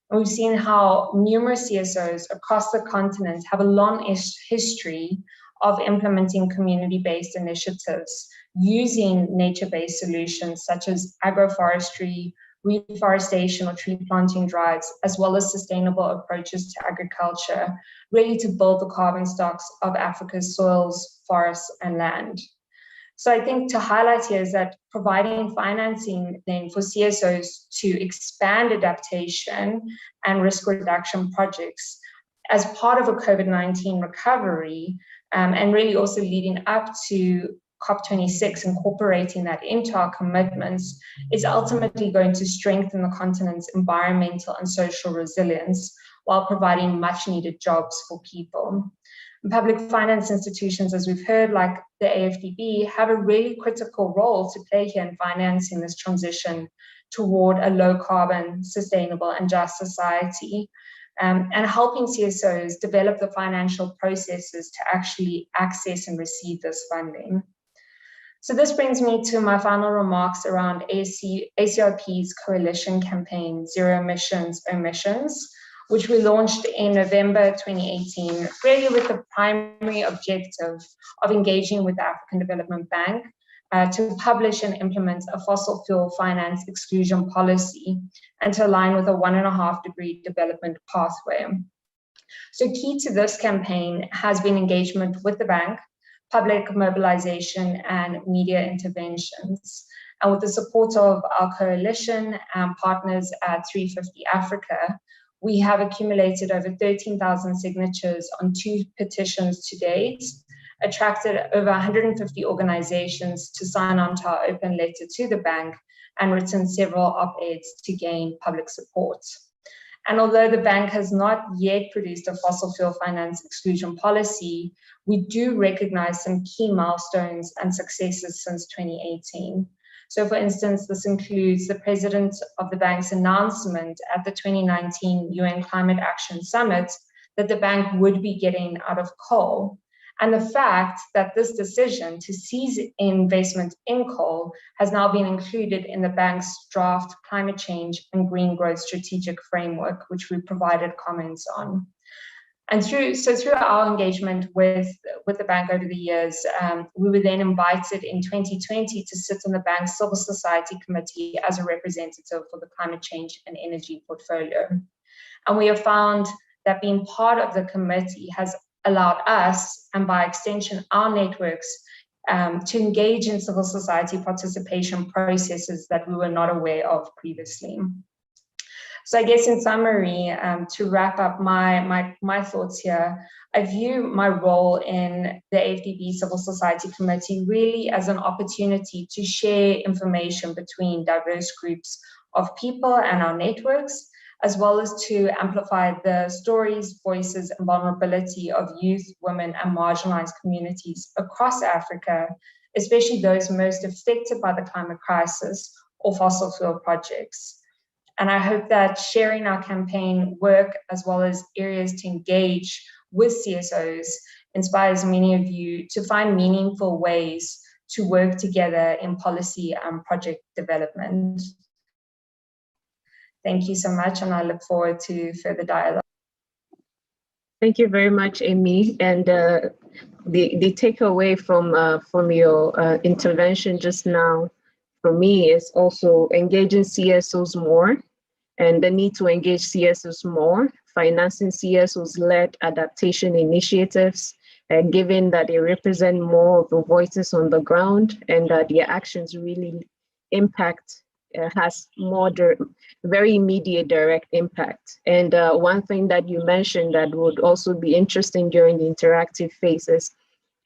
L: We've seen how numerous CSOs across the continent have a long history of implementing community-based initiatives using nature-based solutions such as agroforestry, reforestation or tree planting drives, as well as sustainable approaches to agriculture, really to build the carbon stocks of Africa's soils, forests, and land. So I think to highlight here is that providing financing then for CSOs to expand adaptation and risk reduction projects as part of a COVID-19 recovery, and really also leading up to COP26, incorporating that into our commitments, is ultimately going to strengthen the continent's environmental and social resilience while providing much needed jobs for people. And public finance institutions, as we've heard, like the AFDB, have a really critical role to play here in financing this transition toward a low carbon, sustainable and just society, and helping CSOs develop the financial processes to actually access and receive this funding. So this brings me to my final remarks around ACRP's coalition campaign, Zero Emissions Omissions, which we launched in November 2018, really with the primary objective of engaging with the African Development Bank to publish and implement a fossil fuel finance exclusion policy and to align with a 1.5-degree development pathway. So key to this campaign has been engagement with the bank, public mobilization, and media interventions. And with the support of our coalition and partners at 350 Africa, we have accumulated over 13,000 signatures on 2 petitions to date, attracted over 150 organizations to sign on to our open letter to the bank and written several op-eds to gain public support. And although the bank has not yet produced a fossil fuel finance exclusion policy, we do recognize some key milestones and successes since 2018. So for instance, this includes the president of the bank's announcement at the 2019 UN Climate Action Summit that the bank would be getting out of coal. And the fact that this decision to cease investment in coal has now been included in the bank's draft climate change and green growth strategic framework, which we provided comments on. And through our engagement with the bank over the years, we were then invited in 2020 to sit on the bank's civil society committee as a representative for the climate change and energy portfolio. And we have found that being part of the committee has allowed us, and by extension our networks, to engage in civil society participation processes that we were not aware of previously. So I guess in summary, to wrap up my thoughts here, I view my role in the AFDB Civil Society Committee really as an opportunity to share information between diverse groups of people and our networks, as well as to amplify the stories, voices, and vulnerability of youth, women, and marginalized communities across Africa, especially those most affected by the climate crisis or fossil fuel projects. And I hope that sharing our campaign work, as well as areas to engage with CSOs, inspires many of you to find meaningful ways to work together in policy and project development. Thank you so much, and I look forward to further dialogue.
A: Thank you very much, Amy. And the takeaway from your intervention just now, for me, is also engaging CSOs more, and the need to engage CSOs more, financing CSOs-led adaptation initiatives, given that they represent more of the voices on the ground and that their actions really impact, has more very immediate direct impact. And one thing that you mentioned that would also be interesting during the interactive phase is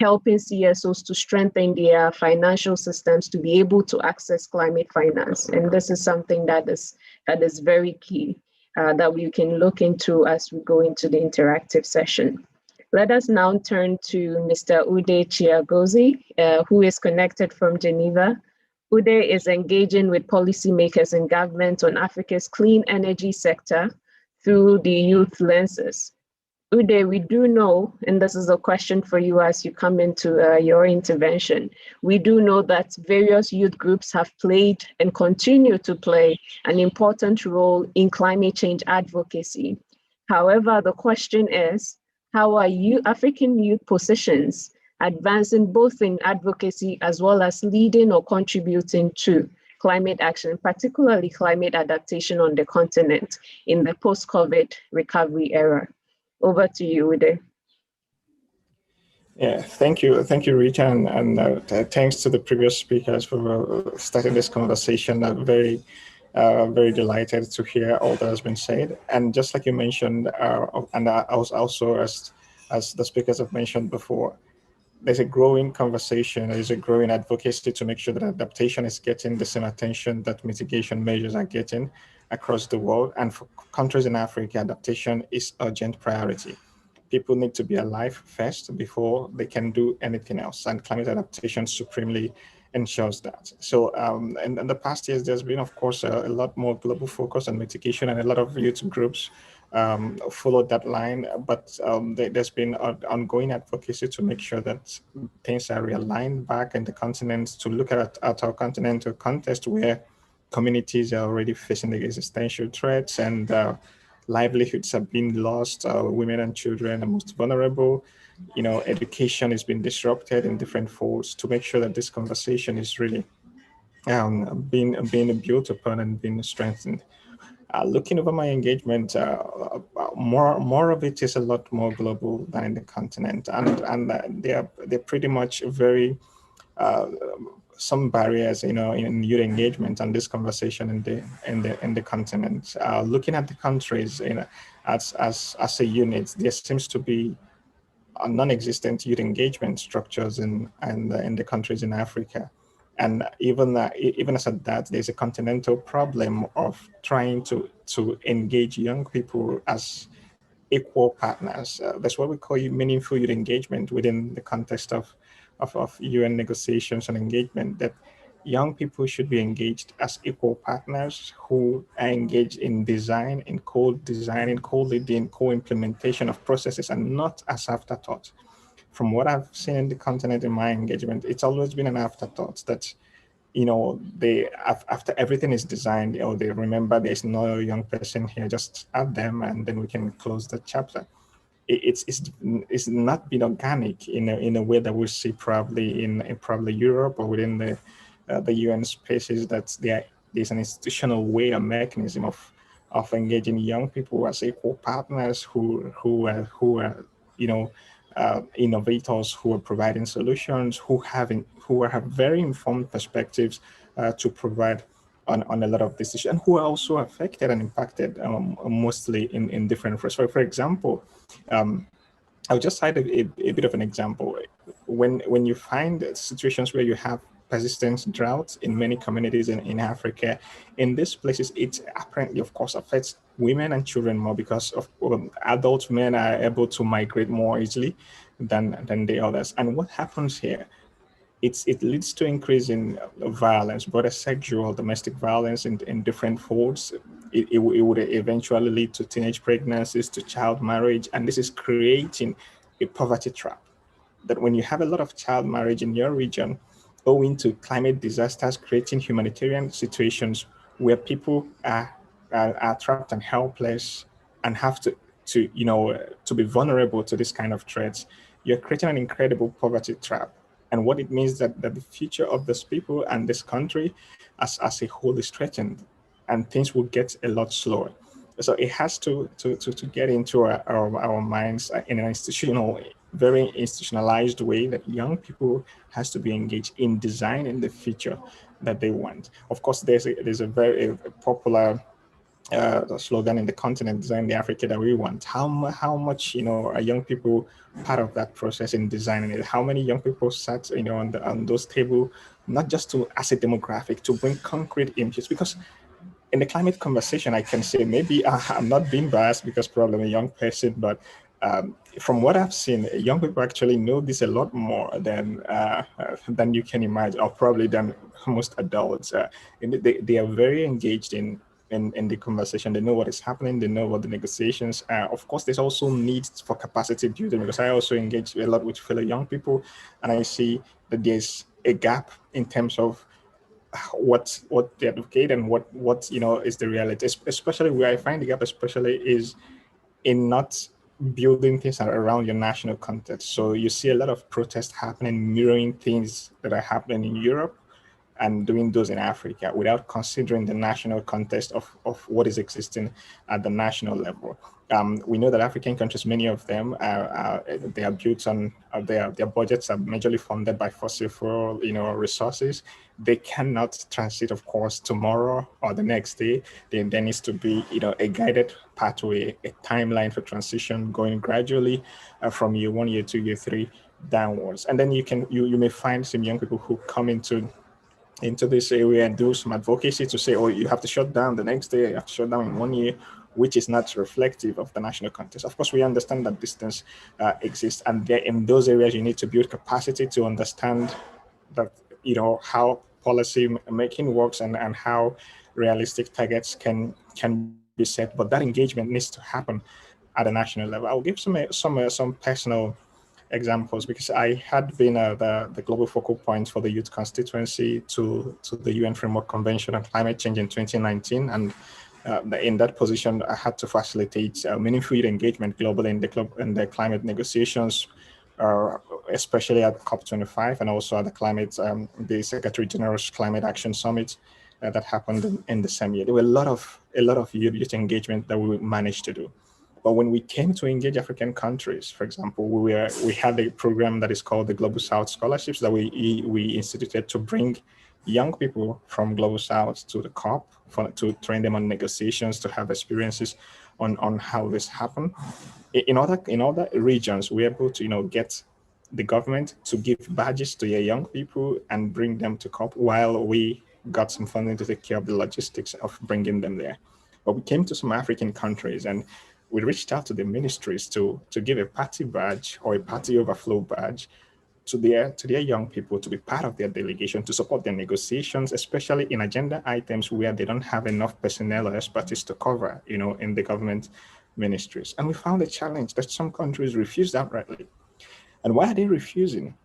A: helping CSOs to strengthen their financial systems to be able to access climate finance. And this is something that is very key that we can look into as we go into the interactive session. Let us now turn to Mr. Ude Chiagozi, who is connected from Geneva. Ude is engaging with policymakers and government on Africa's clean energy sector through the youth lenses. Ude, we do know, and this is a question for you as you come into your intervention, we do know that various youth groups have played and continue to play an important role in climate change advocacy. However, the question is, how are African youth positions advancing both in advocacy as well as leading or contributing to climate action, particularly climate adaptation on the continent in the post-COVID recovery era? Over to you, Ude.
M: Yeah, thank you, Rita, and thanks to the previous speakers for starting this conversation. I'm very delighted to hear all that has been said. And just like you mentioned, and I was also, as the speakers have mentioned before, there's a growing conversation, there's a growing advocacy to make sure that adaptation is getting the same attention that mitigation measures are getting across the world. And for countries in Africa, adaptation is urgent priority. People need to be alive first before they can do anything else. And climate adaptation supremely ensures that. So in the past years, there's been, of course, a lot more global focus on mitigation, and a lot of youth groups followed that line, but there's been ongoing advocacy to make sure that things are realigned back in the continent, to look at our continent, a context where communities are already facing the existential threats and livelihoods have been lost. Women and children are most vulnerable. You know, education has been disrupted in different folds, to make sure that this conversation is really being built upon and being strengthened. Looking over my engagement, more of it is a lot more global than in the continent, and they're pretty much very some barriers, you know, in youth engagement and this conversation in the continent. Looking at the countries, you know, as a unit, there seems to be non-existent youth engagement structures in the countries in Africa. And even as at that, there's a continental problem of trying to engage young people as equal partners. That's what we call meaningful youth engagement within the context of UN negotiations and engagement, that young people should be engaged as equal partners who are engaged in design, in co-design, in co-leading, co-implementation of processes, and not as afterthought. From what I've seen in the continent in my engagement, it's always been an afterthought that, they, after everything is designed, they remember there's no young person here, just add them and then we can close the chapter. It's not been organic in a way that we see probably in probably Europe or within the UN spaces, that there's an institutional way or mechanism of engaging young people as equal partners who are innovators, who are providing solutions, who have very informed perspectives to provide on a lot of decisions, and who are also affected and impacted mostly in different ways. For example, I'll just cite a bit of an example. When you find situations where you have persistent droughts in many communities in Africa, in these places, it apparently, of course, affects women and children more, because of adult men are able to migrate more easily than the others. And what happens here? It leads to increase in violence, whether sexual, domestic violence in different folds. It would eventually lead to teenage pregnancies, to child marriage, and this is creating a poverty trap. That when you have a lot of child marriage in your region, owing to climate disasters, creating humanitarian situations where people are trapped and helpless and have to be vulnerable to this kind of threats, you're creating an incredible poverty trap. And what it means that the future of these people and this country as a whole is threatened, and things will get a lot slower. So it has to get into our minds in an very institutionalized way, that young people has to be engaged in designing the future that they want. Of course, there's a very popular slogan in the continent, design the Africa that we want. How much are young people part of that process in designing it? How many young people sat on those tables, not just as a demographic, to bring concrete images? Because in the climate conversation, I can say, maybe I'm not being biased because probably I'm a young person, but from what I've seen, young people actually know this a lot more than you can imagine, or probably than most adults. They are very engaged in the conversation. They know what is happening. They know what the negotiations are. Of course, there's also needs for capacity building, because I also engage a lot with fellow young people, and I see that there's a gap in terms of what they advocate and what is the reality. Especially where I find the gap, especially, is in not building things around your national context. So you see a lot of protests happening, mirroring things that are happening in Europe, and doing those in Africa without considering the national context of what is existing at the national level. We know that African countries, many of them they are built on their budgets are majorly funded by fossil fuel resources. They cannot transit, of course, tomorrow or the next day. There needs to be a guided pathway, a timeline for transition, going gradually from year 1, year 2, year 3 downwards. And then you may find some young people who come into this area and do some advocacy to say, oh, you have to shut down the next day, you have to shut down in 1 year, which is not reflective of the national context. Of course, we understand that distance exists, and in those areas you need to build capacity to understand that how policy making works and how realistic targets can be set. But that engagement needs to happen at a national level. I'll give some personal examples, because I had been the global focal point for the youth constituency to the UN Framework Convention on Climate Change in 2019, and in that position, I had to facilitate meaningful youth engagement globally in the climate negotiations, especially at COP25 and also at the Secretary General's Climate Action Summit that happened in the same year. There were a lot of youth engagement that we managed to do. But when we came to engage African countries, for example, we had a program that is called the Global South Scholarships that we instituted to bring young people from Global South to the COP to train them on negotiations, to have experiences on how this happened. In other regions, we're able to get the government to give badges to your young people and bring them to COP, while we got some funding to take care of the logistics of bringing them there. But we came to some African countries and we reached out to the ministries to give a party badge or a party overflow badge to their young people, to be part of their delegation, to support their negotiations, especially in agenda items where they don't have enough personnel or expertise to cover, in the government ministries. And we found a challenge that some countries refused outrightly. And why are they refusing?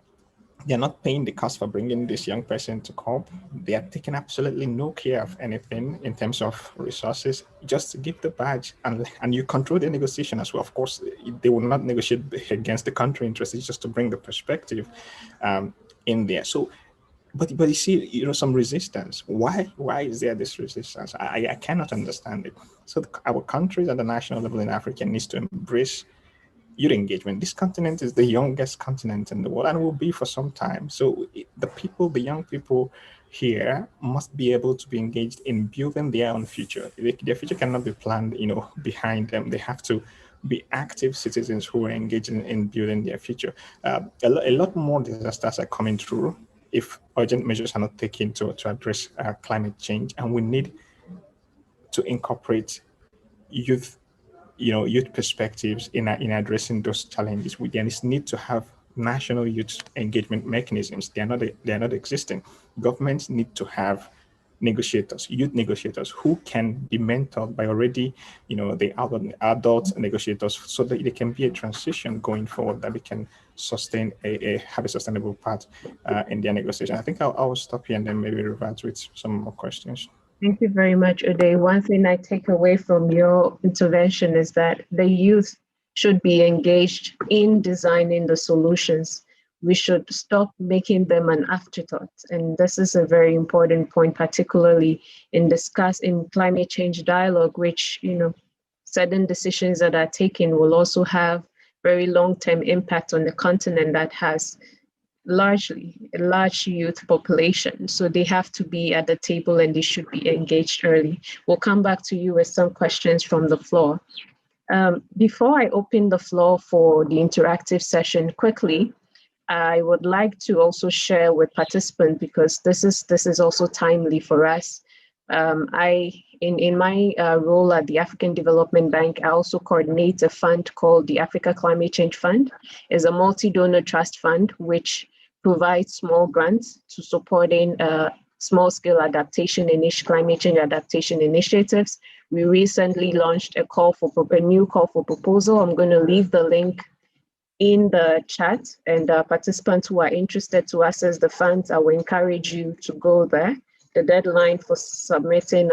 M: They're not paying the cost for bringing this young person to COP. They are taking absolutely no care of anything in terms of resources, just to give the badge, and you control the negotiation as well. Of course, they will not negotiate against the country interests. It's just to bring the perspective in there. So, but you see, some resistance. Why is there this resistance? I cannot understand it. So our countries at the national level in Africa needs to embrace youth engagement. This continent is the youngest continent in the world and will be for some time. So the young people here must be able to be engaged in building their own future. Their future cannot be planned, behind them. They have to be active citizens who are engaged in building their future. A lot more disasters are coming through if urgent measures are not taken to address climate change, and we need to incorporate youth perspectives in addressing those challenges. We need to have national youth engagement mechanisms. They are not existing. Governments need to have youth negotiators who can be mentored by already, the adult negotiators, so that there can be a transition going forward that we can sustain have a sustainable path in their negotiation. I think I'll stop here and then maybe revert with some more questions.
A: Thank you very much, Uday. One thing I take away from your intervention is that the youth should be engaged in designing the solutions. We should stop making them an afterthought. And this is a very important point, particularly in climate change dialogue, which, certain decisions that are taken will also have very long-term impact on the continent that has a large youth population. So they have to be at the table and they should be engaged early. We'll come back to you with some questions from the floor. Before I open the floor for the interactive session quickly, I would like to also share with participants, because this is also timely for us. In my role at the African Development Bank, I also coordinate a fund called the Africa Climate Change Fund. It's a multi-donor trust fund which provides small grants to supporting small-scale climate change adaptation initiatives. We recently launched a new call for proposal. I'm going to leave the link in the chat, and participants who are interested to access the funds, I will encourage you to go there. The deadline for submitting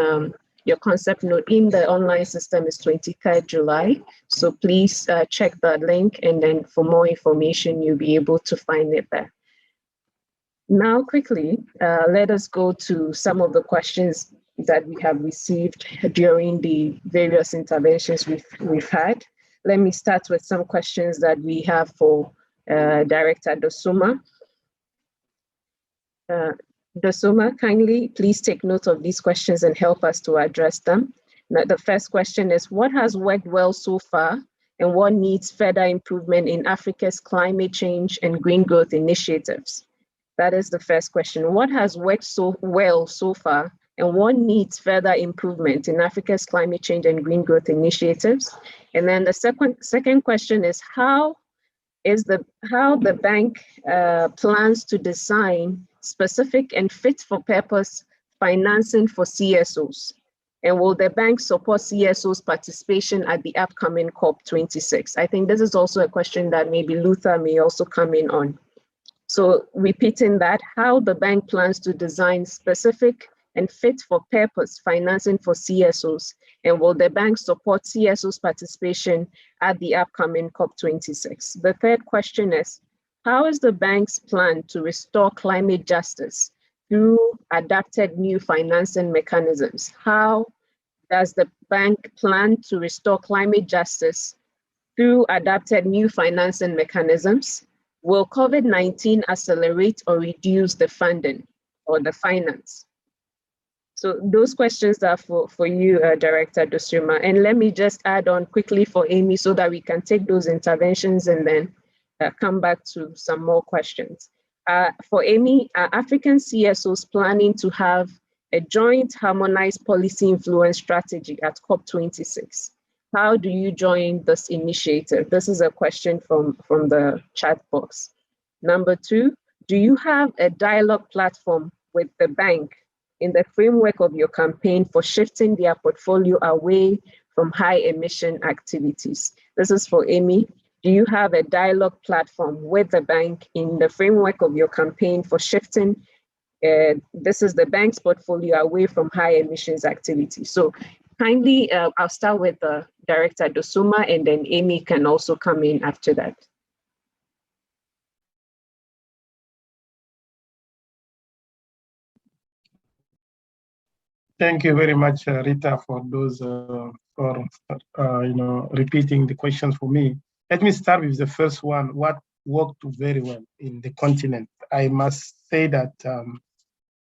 A: your concept note in the online system is 23rd July. So please check that link, and then for more information, you'll be able to find it there. Now, quickly, let us go to some of the questions that we have received during the various interventions we've had. Let me start with some questions that we have for Director Dosuma. Dosuma, kindly please take note of these questions and help us to address them. Now, the first question is, what has worked well so far and what needs further improvement in Africa's climate change and green growth initiatives? That is the first question. What has worked so well so far and what needs further improvement in Africa's climate change and green growth initiatives? And then the second question is, how the bank plans to design specific and fit for purpose financing for CSOs? And will the bank support CSOs' participation at the upcoming COP26? I think this is also a question that maybe Luther may also come in on. So repeating that, how the bank plans to design specific and fit for purpose financing for CSOs, and will the bank support CSOs' participation at the upcoming COP26? The third question is, how is the bank's plan to restore climate justice through adapted new financing mechanisms? How does the bank plan to restore climate justice through adapted new financing mechanisms? Will COVID-19 accelerate or reduce the funding? or the finance? So those questions are for you, Director Dosuma. And let me just add on quickly for Amy so that we can take those interventions and then come back to some more questions. For Amy, African CSOs planning to have a joint harmonized policy influence strategy at COP26. How do you join this initiative? This is a question from the chat box. Number 2, do you have a dialogue platform with the bank in the framework of your campaign for shifting their portfolio away from high emission activities? This is for Amy. Do you have a dialogue platform with the bank in the framework of your campaign for shifting this is the bank's portfolio away from high emissions activities? So kindly, I'll start with Director Dosuma, and then Amy can also come in after that.
E: Thank you very much, Rita, for those repeating the questions for me. Let me start with the first one. What worked very well in the continent? I must say that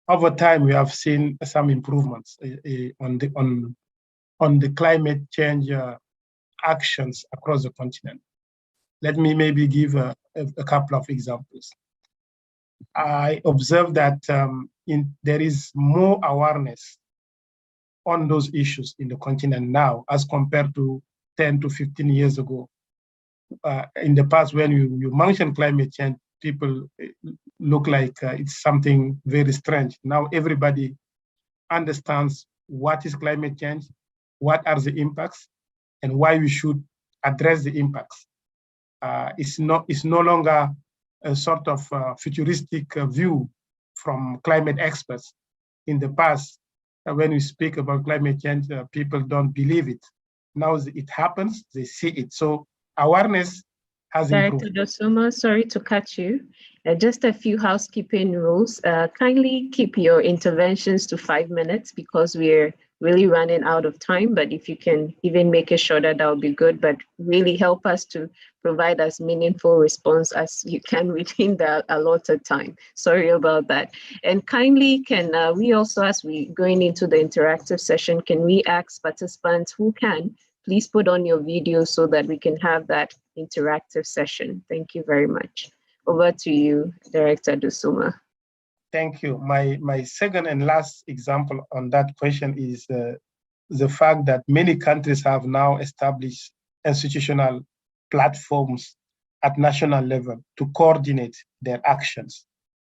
E: over time we have seen some improvements on the climate change actions across the continent. Let me maybe give a couple of examples. I observed that there is more awareness on those issues in the continent now as compared to 10 to 15 years ago. In the past, when you mention climate change, people look like it's something very strange. Now everybody understands what is climate change, what are the impacts, and why we should address the impacts. It's no longer a sort of futuristic view from climate experts. In the past, when we speak about climate change, people don't believe it. Now it happens, they see it. So awareness has improved.
A: Director Dosuma, sorry to cut you. Just a few housekeeping rules. Kindly keep your interventions to 5 minutes because we're really running out of time, but if you can even make it shorter, that would be good, but really help us to provide as meaningful response as you can within the allotted time. Sorry about that. And kindly, can we also, as we going into the interactive session, can we ask participants who can, please put on your video so that we can have that interactive session. Thank you very much. Over to you, Director Dosuma.
E: Thank you. My second and last example on that question is the fact that many countries have now established institutional platforms at national level to coordinate their actions.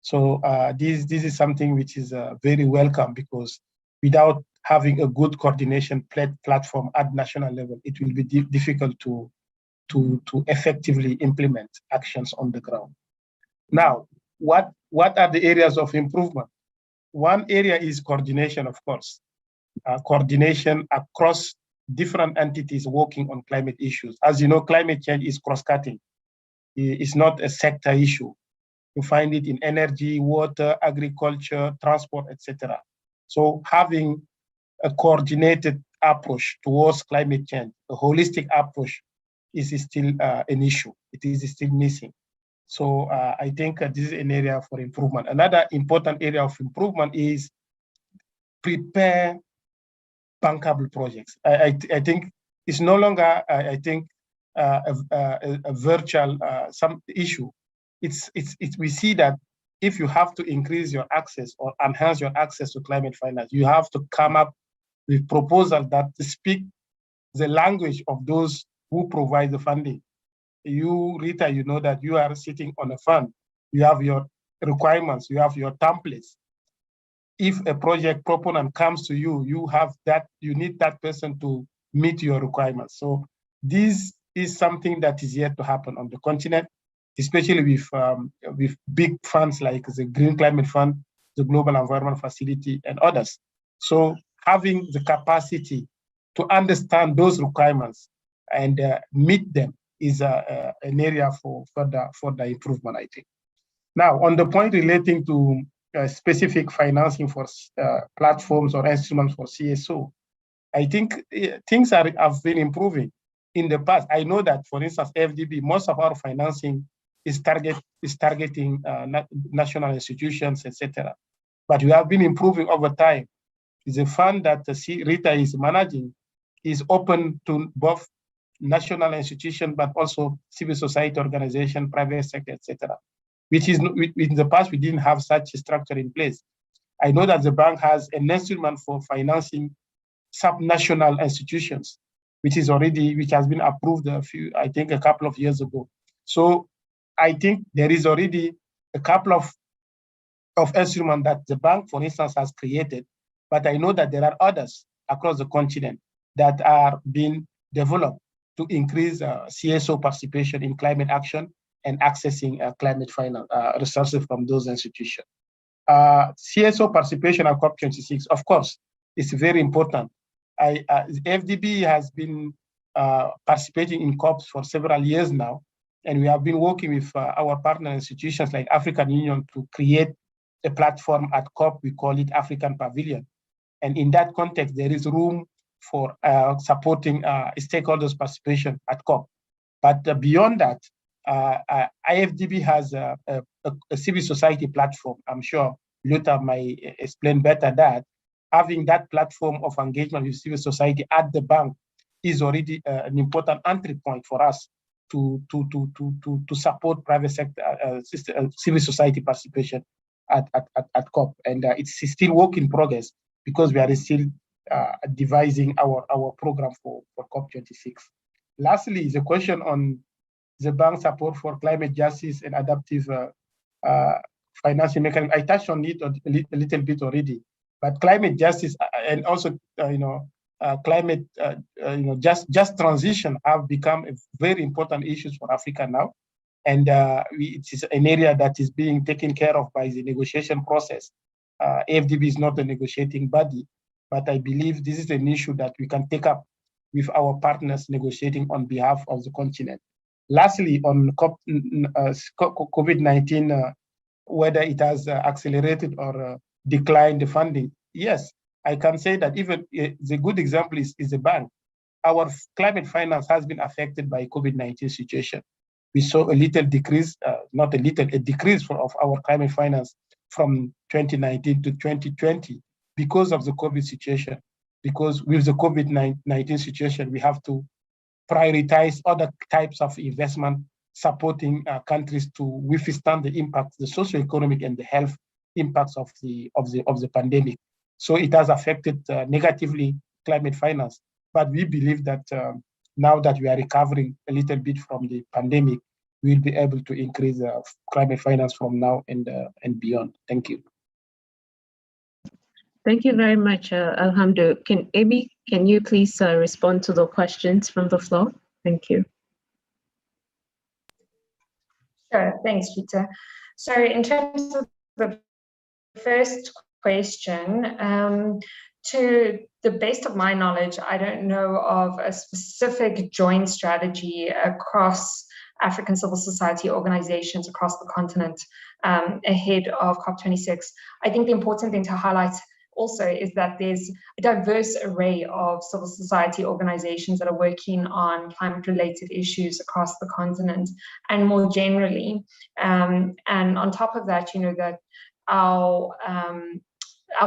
E: So this is something which is very welcome, because without having a good coordination platform at national level, it will be difficult to effectively implement actions on the ground. Now, what are the areas of improvement? One area is coordination, of course. Coordination across different entities working on climate issues. As you know, climate change is cross-cutting. It's not a sector issue. You find it in energy, water, agriculture, transport, etc. So having a coordinated approach towards climate change, a holistic approach, is still an issue. It is still missing. So I think this is an area for improvement. Another important area of improvement is prepare bankable projects. I think it's no longer, I think, a virtual some issue. We see that if you have to increase your access or enhance your access to climate finance, you have to come up with proposals that speak the language of those who provide the funding. You, Rita, you know that you are sitting on a fund. You have your requirements, you have your templates. If a project proponent comes to you, you need that person to meet your requirements. So this is something that is yet to happen on the continent, especially with big funds like the Green Climate Fund, the Global Environment Facility, and others. So having the capacity to understand those requirements and meet them is an area for further improvement, I think. Now, on the point relating to specific financing for platforms or instruments for CSO, I think things have been improving in the past. I know that, for instance, FDB, most of our financing is targeting national institutions, etc. but we have been improving over time. It's a fund that Rita is managing, is open to both national institutions, but also civil society organization, private sector, etc. Which is, in the past, we didn't have such a structure in place. I know that the bank has an instrument for financing subnational institutions, which has been approved a couple of years ago. So I think there is already a couple of instruments that the bank, for instance, has created, but I know that there are others across the continent that are being developed to increase CSO participation in climate action and accessing climate finance resources from those institutions. CSO participation at COP26, of course, is very important. FDB has been participating in COPs for several years now, and we have been working with our partner institutions like African Union to create a platform at COP. We call it African Pavilion. And in that context, there is room for supporting stakeholders' participation at COP. But beyond that, IFDB has a civil society platform. I'm sure Luther might explain better that having that platform of engagement with civil society at the bank is already an important entry point for us to support private sector, civil society participation at COP. And it's still work in progress because we are still devising our program for COP26. Lastly, the question on the bank support for climate justice and adaptive financing mechanism. I touched on it a little bit already, but climate justice and also climate just transition have become a very important issues for Africa now, and it is an area that is being taken care of by the negotiation process. AFDB is not a negotiating body, but I believe this is an issue that we can take up with our partners negotiating on behalf of the continent. Lastly, on COVID-19, whether it has accelerated or declined the funding, yes, I can say that even the good example is the bank. Our climate finance has been affected by COVID-19 situation. We saw a little decrease, not a little, a decrease of our climate finance from 2019 to 2020 because of the COVID situation. Because with the COVID-19 situation, we have to prioritize other types of investment supporting countries to withstand the impacts, the socio-economic and the health impacts of the pandemic. So it has affected negatively climate finance. But we believe that now that we are recovering a little bit from the pandemic, we'll be able to increase climate finance from now and beyond. Thank you.
A: Thank you very much, Alhamdu. Amy, can you please respond to the questions from the floor? Thank you.
L: Sure, thanks, Rita. So in terms of the first question, to the best of my knowledge, I don't know of a specific joint strategy across African civil society organizations across the continent ahead of COP26. I think the important thing to highlight also is that there's a diverse array of civil society organizations that are working on climate-related issues across the continent and more generally. And on top of that, you know, that our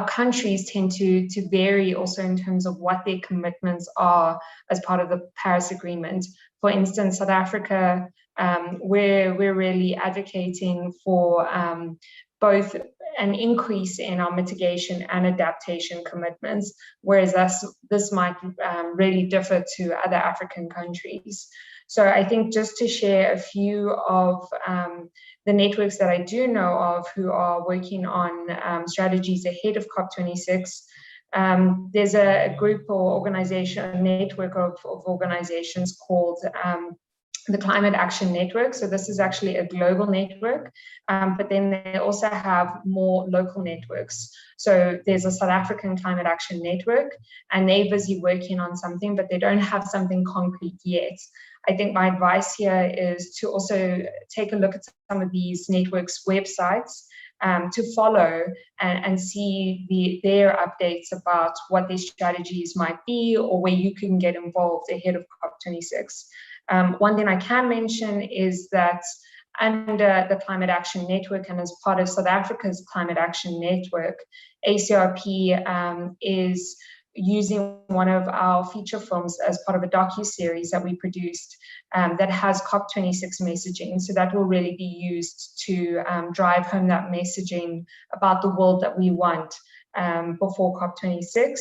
L: countries tend to vary also in terms of what their commitments are as part of the Paris Agreement. For instance, South Africa, we're really advocating for both an increase in our mitigation and adaptation commitments, whereas this might really differ to other African countries. So I think just to share a few of the networks that I do know of who are working on strategies ahead of COP26, there's a group or organization, a network of organizations called the Climate Action Network. So this is actually a global network, but then they also have more local networks. So there's a South African Climate Action Network, and they're busy working on something, but they don't have something concrete yet. I think my advice here is to also take a look at some of these networks' websites to follow and see their updates about what these strategies might be or where you can get involved ahead of COP26. One thing I can mention is that under the Climate Action Network, and as part of South Africa's Climate Action Network, ACRP is using one of our feature films as part of a docu-series that we produced that has COP26 messaging. So that will really be used to drive home that messaging about the world that we want before COP26.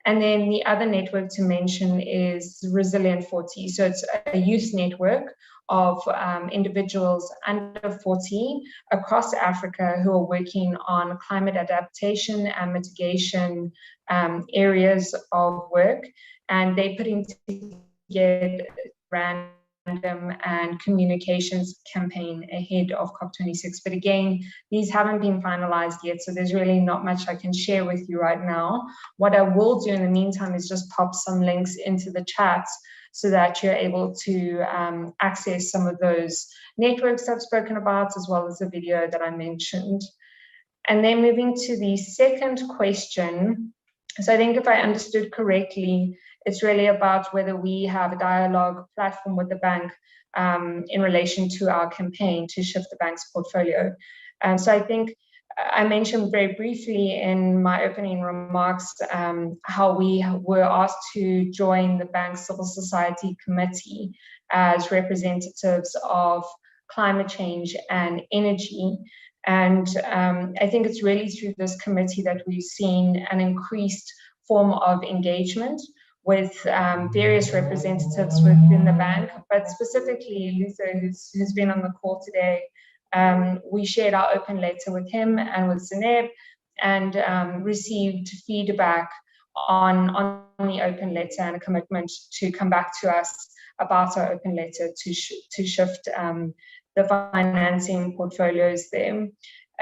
L: And then the other network to mention is Resilient 40. So it's a youth network of individuals under 40 across Africa who are working on climate adaptation and mitigation areas of work. And they're putting together random and communications campaign ahead of COP26. But again, these haven't been finalized yet, so there's really not much I can share with you right now. What I will do in the meantime is just pop some links into the chat so that you're able to access some of those networks I've spoken about, as well as the video that I mentioned. And then moving to the second question. So I think if I understood correctly, it's really about whether we have a dialogue platform with the bank in relation to our campaign to shift the bank's portfolio. So I think I mentioned very briefly in my opening remarks how we were asked to join the bank's civil society committee as representatives of climate change and energy. And I think it's really through this committee that we've seen an increased form of engagement with various representatives within the bank, but specifically Luther, who's been on the call today. We shared our open letter with him and with Zeneb, and received feedback on the open letter and a commitment to come back to us about our open letter to shift the financing portfolios there.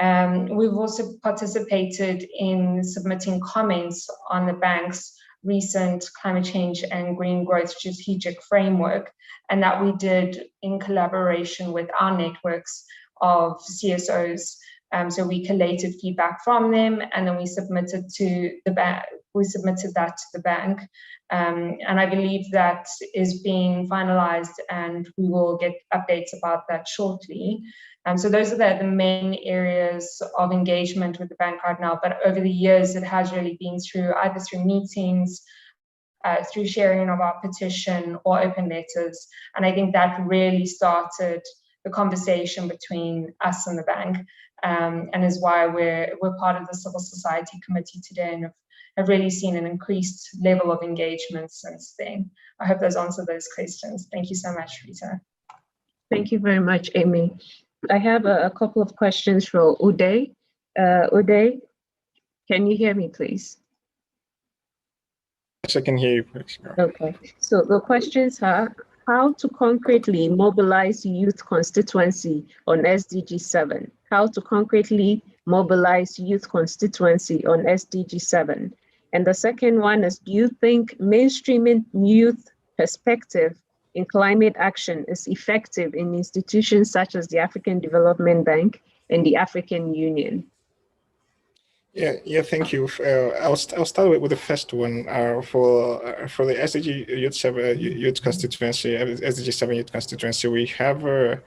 L: We've also participated in submitting comments on the bank's recent climate change and green growth strategic framework, and that we did in collaboration with our networks of CSOs. So we collated feedback from them, and then we submitted to the bank. We submitted that to the bank, and I believe that is being finalized, and we will get updates about that shortly. So those are the main areas of engagement with the bank right now. But over the years, it has really been through either through meetings, through sharing of our petition, or open letters, and I think that really started the conversation between us and the bank, and is why we're part of the civil society committee today, and have really seen an increased level of engagement since then. I hope those answer those questions. Thank you so much, Rita.
A: Thank you very much, Amy. I have a couple of questions for Uday. Uday, can you hear me, please?
M: Yes, I can hear you, please.
A: Okay, so the questions are: how to concretely mobilize youth constituency on SDG 7? How to concretely mobilize youth constituency on SDG 7? And the second one is, do you think mainstreaming youth perspective in climate action is effective in institutions such as the African Development Bank and the African Union?
M: Yeah, thank you. I'll start with the first one. For the SDG Youth 7 Youth Constituency, SDG 7 Youth Constituency, we have a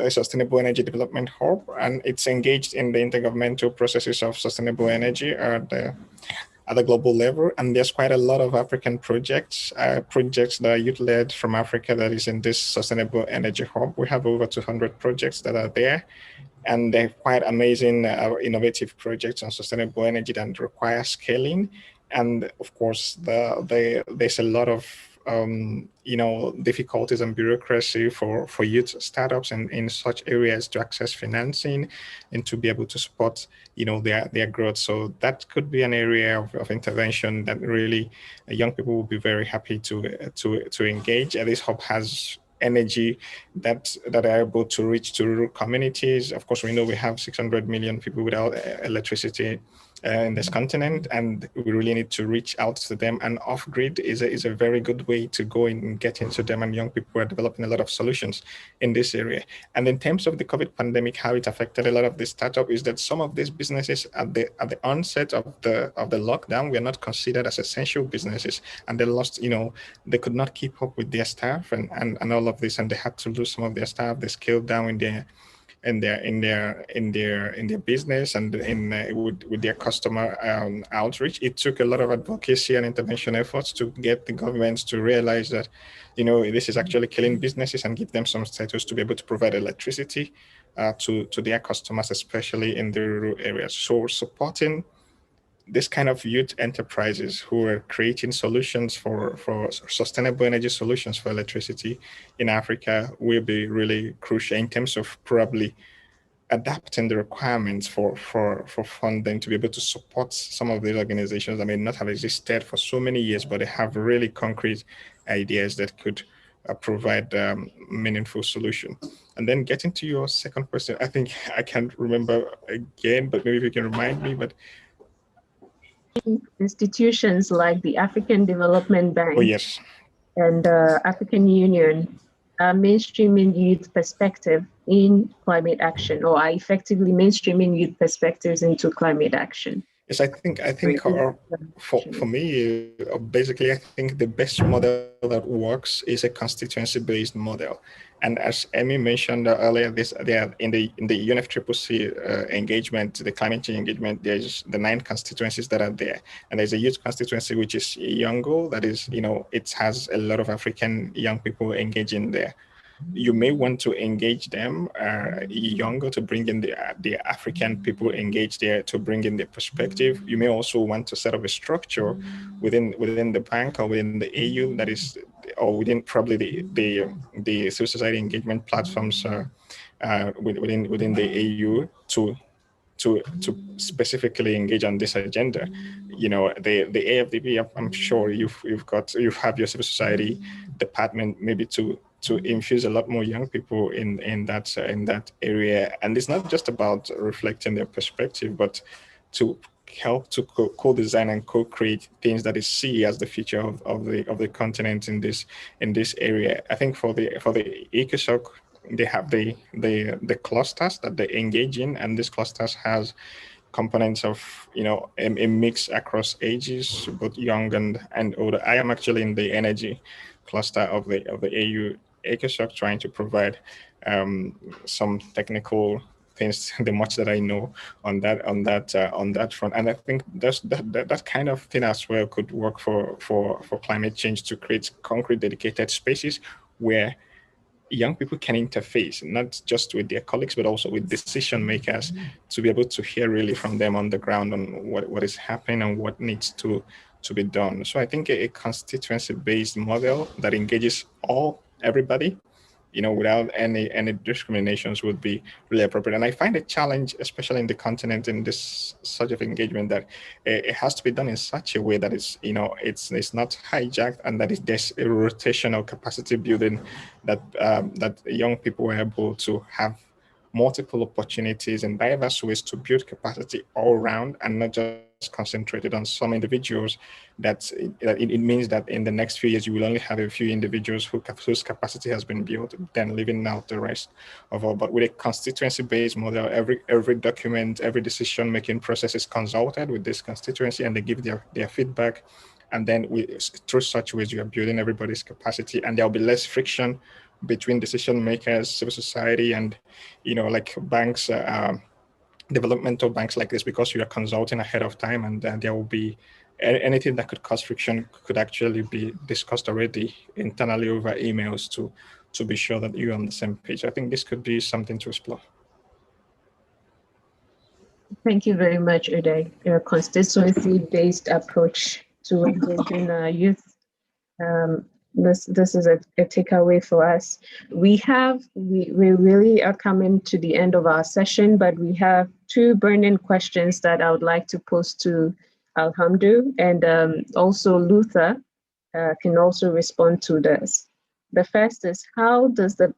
M: Sustainable Energy Development Hub, and it's engaged in the intergovernmental processes of sustainable energy at the global level. And there's quite a lot of African projects that are youth-led from Africa that is in this Sustainable Energy Hub. We have over 200 projects that are there. And they're quite amazing, innovative projects on sustainable energy that require scaling. And of course, there's a lot of difficulties and bureaucracy for youth startups and in such areas to access financing and to be able to support their growth. So that could be an area of intervention that really young people will be very happy to engage. And this hub has energy that are able to reach to rural communities. Of course, we know we have 600 million people without electricity in this continent, and we really need to reach out to them. And off-grid is a very good way to go in and get into them, and young people are developing a lot of solutions in this area. And in terms of the COVID pandemic, how it affected a lot of the startup is that some of these businesses at the onset of the lockdown were not considered as essential businesses, and they lost, they could not keep up with their staff and all of this, and they had to lose some of their staff. They scaled down in their business and with their customer outreach. It took a lot of advocacy and intervention efforts to get the governments to realize that, this is actually killing businesses, and give them some status to be able to provide electricity to their customers, especially in the rural areas. So supporting this kind of youth enterprises who are creating solutions for sustainable energy solutions for electricity in Africa will be really crucial in terms of probably adapting the requirements for funding to be able to support some of these organizations that may not have existed for so many years, but they have really concrete ideas that could provide meaningful solution. And then getting to your second question, I think I can't remember again, but maybe if you can remind me. But
A: institutions like the African Development Bank
M: yes,
A: and the African Union are mainstreaming youth perspective in climate action, or are effectively mainstreaming youth perspectives into climate action?
M: Yes, I think for me, basically, I think the best model that works is a constituency-based model. And as Emmy mentioned earlier, in the UNFCCC engagement, the climate change engagement, there's the 9 constituencies that are there. And there's a youth constituency, which is Yongo, that is, it has a lot of African young people engaging there. You may want to engage them younger to bring in the African people engaged there to bring in their perspective. You may also want to set up a structure within the bank or within the AU that is, or within probably the civil society engagement platforms within the AU to specifically engage on this agenda. The AFDB, I'm sure you have your civil society department maybe to infuse a lot more young people in that area. And it's not just about reflecting their perspective, but to help to co-design and co-create things that is see as the future of the continent in this area. I think for the ECOSOC, they have the clusters that they engage in, and these clusters has components of a mix across ages, both young and older. I am actually in the energy cluster of the AU ECOSOC, trying to provide some technical things, the much that I know on that front. And I think that kind of thing as well could work for climate change, to create concrete dedicated spaces where young people can interface, not just with their colleagues, but also with decision makers, to be able to hear really from them on the ground on what is happening and what needs to be done. So I think a constituency-based model that engages everybody, without any discriminations, would be really appropriate. And I find a challenge, especially in the continent, in this sort of engagement, that it has to be done in such a way that it's not hijacked, and that there's a rotational capacity building, that young people are able to have multiple opportunities and diverse ways to build capacity all around, and not just concentrated on some individuals. It means that in the next few years, you will only have a few individuals whose capacity has been built, then leaving out the rest of all. But with a constituency-based model, every document, every decision-making process is consulted with this constituency, and they give their feedback. And then through such ways, you are building everybody's capacity, and there'll be less friction between decision makers, civil society, and like banks, developmental banks like this, because you are consulting ahead of time, and there will be anything that could cause friction could actually be discussed already internally over emails to be sure that you're on the same page. I think this could be something to explore.
A: Thank you very much, Uday. Your constituency-based approach to engaging youth. This is a takeaway for us. We really are coming to the end of our session, but we have 2 burning questions that I would like to pose to Alhamdu, and also Luther can also respond to this. The first is, how does the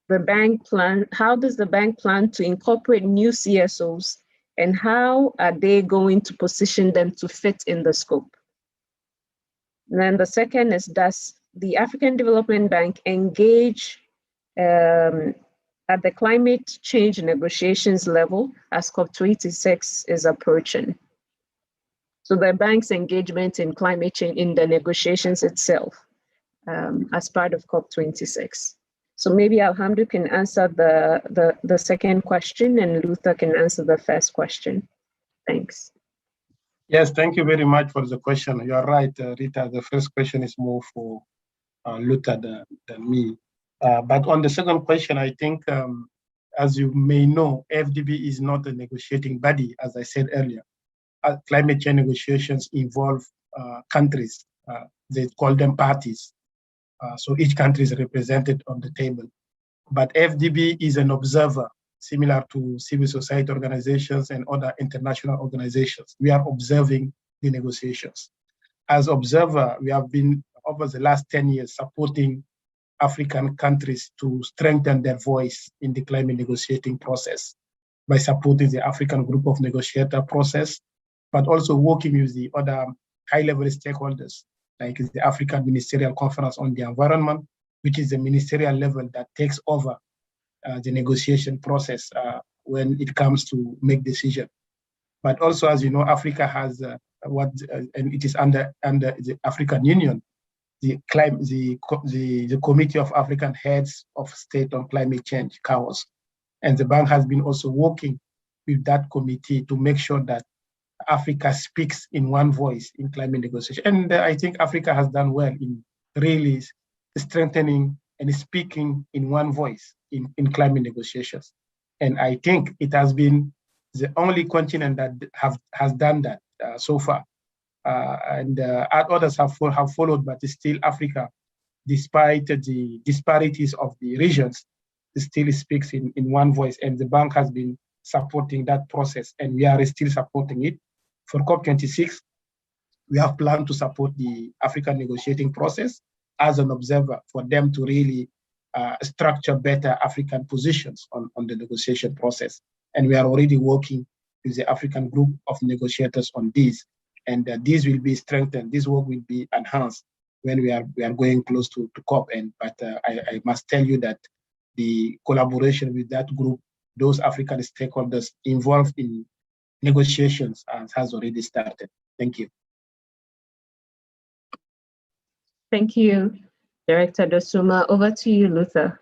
A: bank plan to incorporate new CSOs And how are they going to position them to fit in the scope? And then the second is, does the African Development Bank engage at the climate change negotiations level as COP26 is approaching? So the bank's engagement in climate change in the negotiations itself as part of COP26. So maybe Alhamdu can answer the second question and Luther can answer the first question. Thanks.
E: Yes, thank you very much for the question. You are right, Rita. The first question is more for Luther than me. But on the second question, I think, as you may know, FDB is not a negotiating body, as I said earlier. Climate change negotiations involve countries. They call them parties. So each country is represented on the table. But FDB is an observer, similar to civil society organizations and other international organizations. We are observing the negotiations. As observer, we have been, over the last 10 years, supporting African countries to strengthen their voice in the climate negotiating process by supporting the African Group of Negotiator process, but also working with the other high-level stakeholders, like the African Ministerial Conference on the Environment, which is the ministerial level that takes over the negotiation process when it comes to make decisions. But also, as you know, Africa has and it is under the African Union, the Committee of African Heads of State on Climate Change, CAOS. And the bank has been also working with that committee to make sure that Africa speaks in one voice in climate negotiation. And I think Africa has done well in really strengthening and speaking in one voice in climate negotiations. And I think it has been the only continent that has done that so far. And others have followed, but still Africa, despite the disparities of the regions, still speaks in one voice. And the bank has been supporting that process, and we are still supporting it. For COP26, we have planned to support the African negotiating process as an observer for them to really structure better African positions on the negotiation process. And we are already working with the African Group of Negotiators on this. And this will be strengthened. This work will be enhanced when we are going close to COP. But I must tell you that the collaboration with that group, those African stakeholders involved in negotiations, has already started. Thank you.
A: Thank you, Director Dosuma. Over to you, Luther.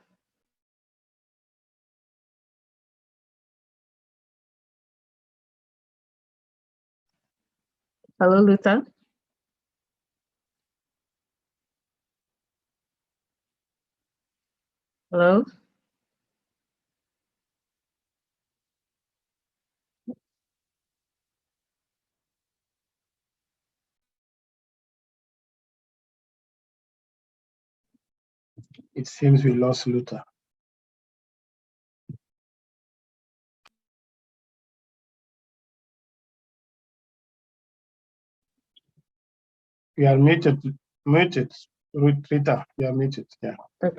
A: Hello, Luther. Hello.
E: It seems we lost Luther. You are muted, Rita, you are muted, yeah.
A: Okay.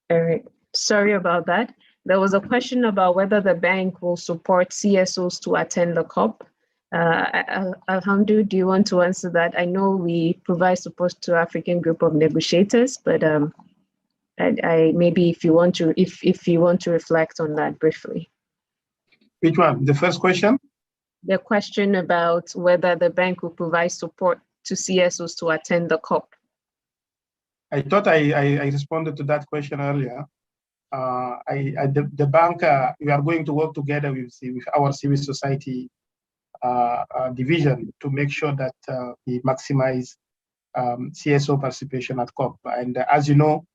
A: All right, sorry about that. There was a question about whether the bank will support CSOs to attend the COP. Alhamdu, do you want to answer that? I know we provide support to African Group of Negotiators, but I maybe if you want to reflect on that briefly.
E: Which one? The first question?
A: The question about whether the bank will provide support to CSOs to attend the COP.
E: I thought I responded to that question earlier. The bank, we are going to work together with our civil society division to make sure that we maximize CSO participation at COP. And as you know,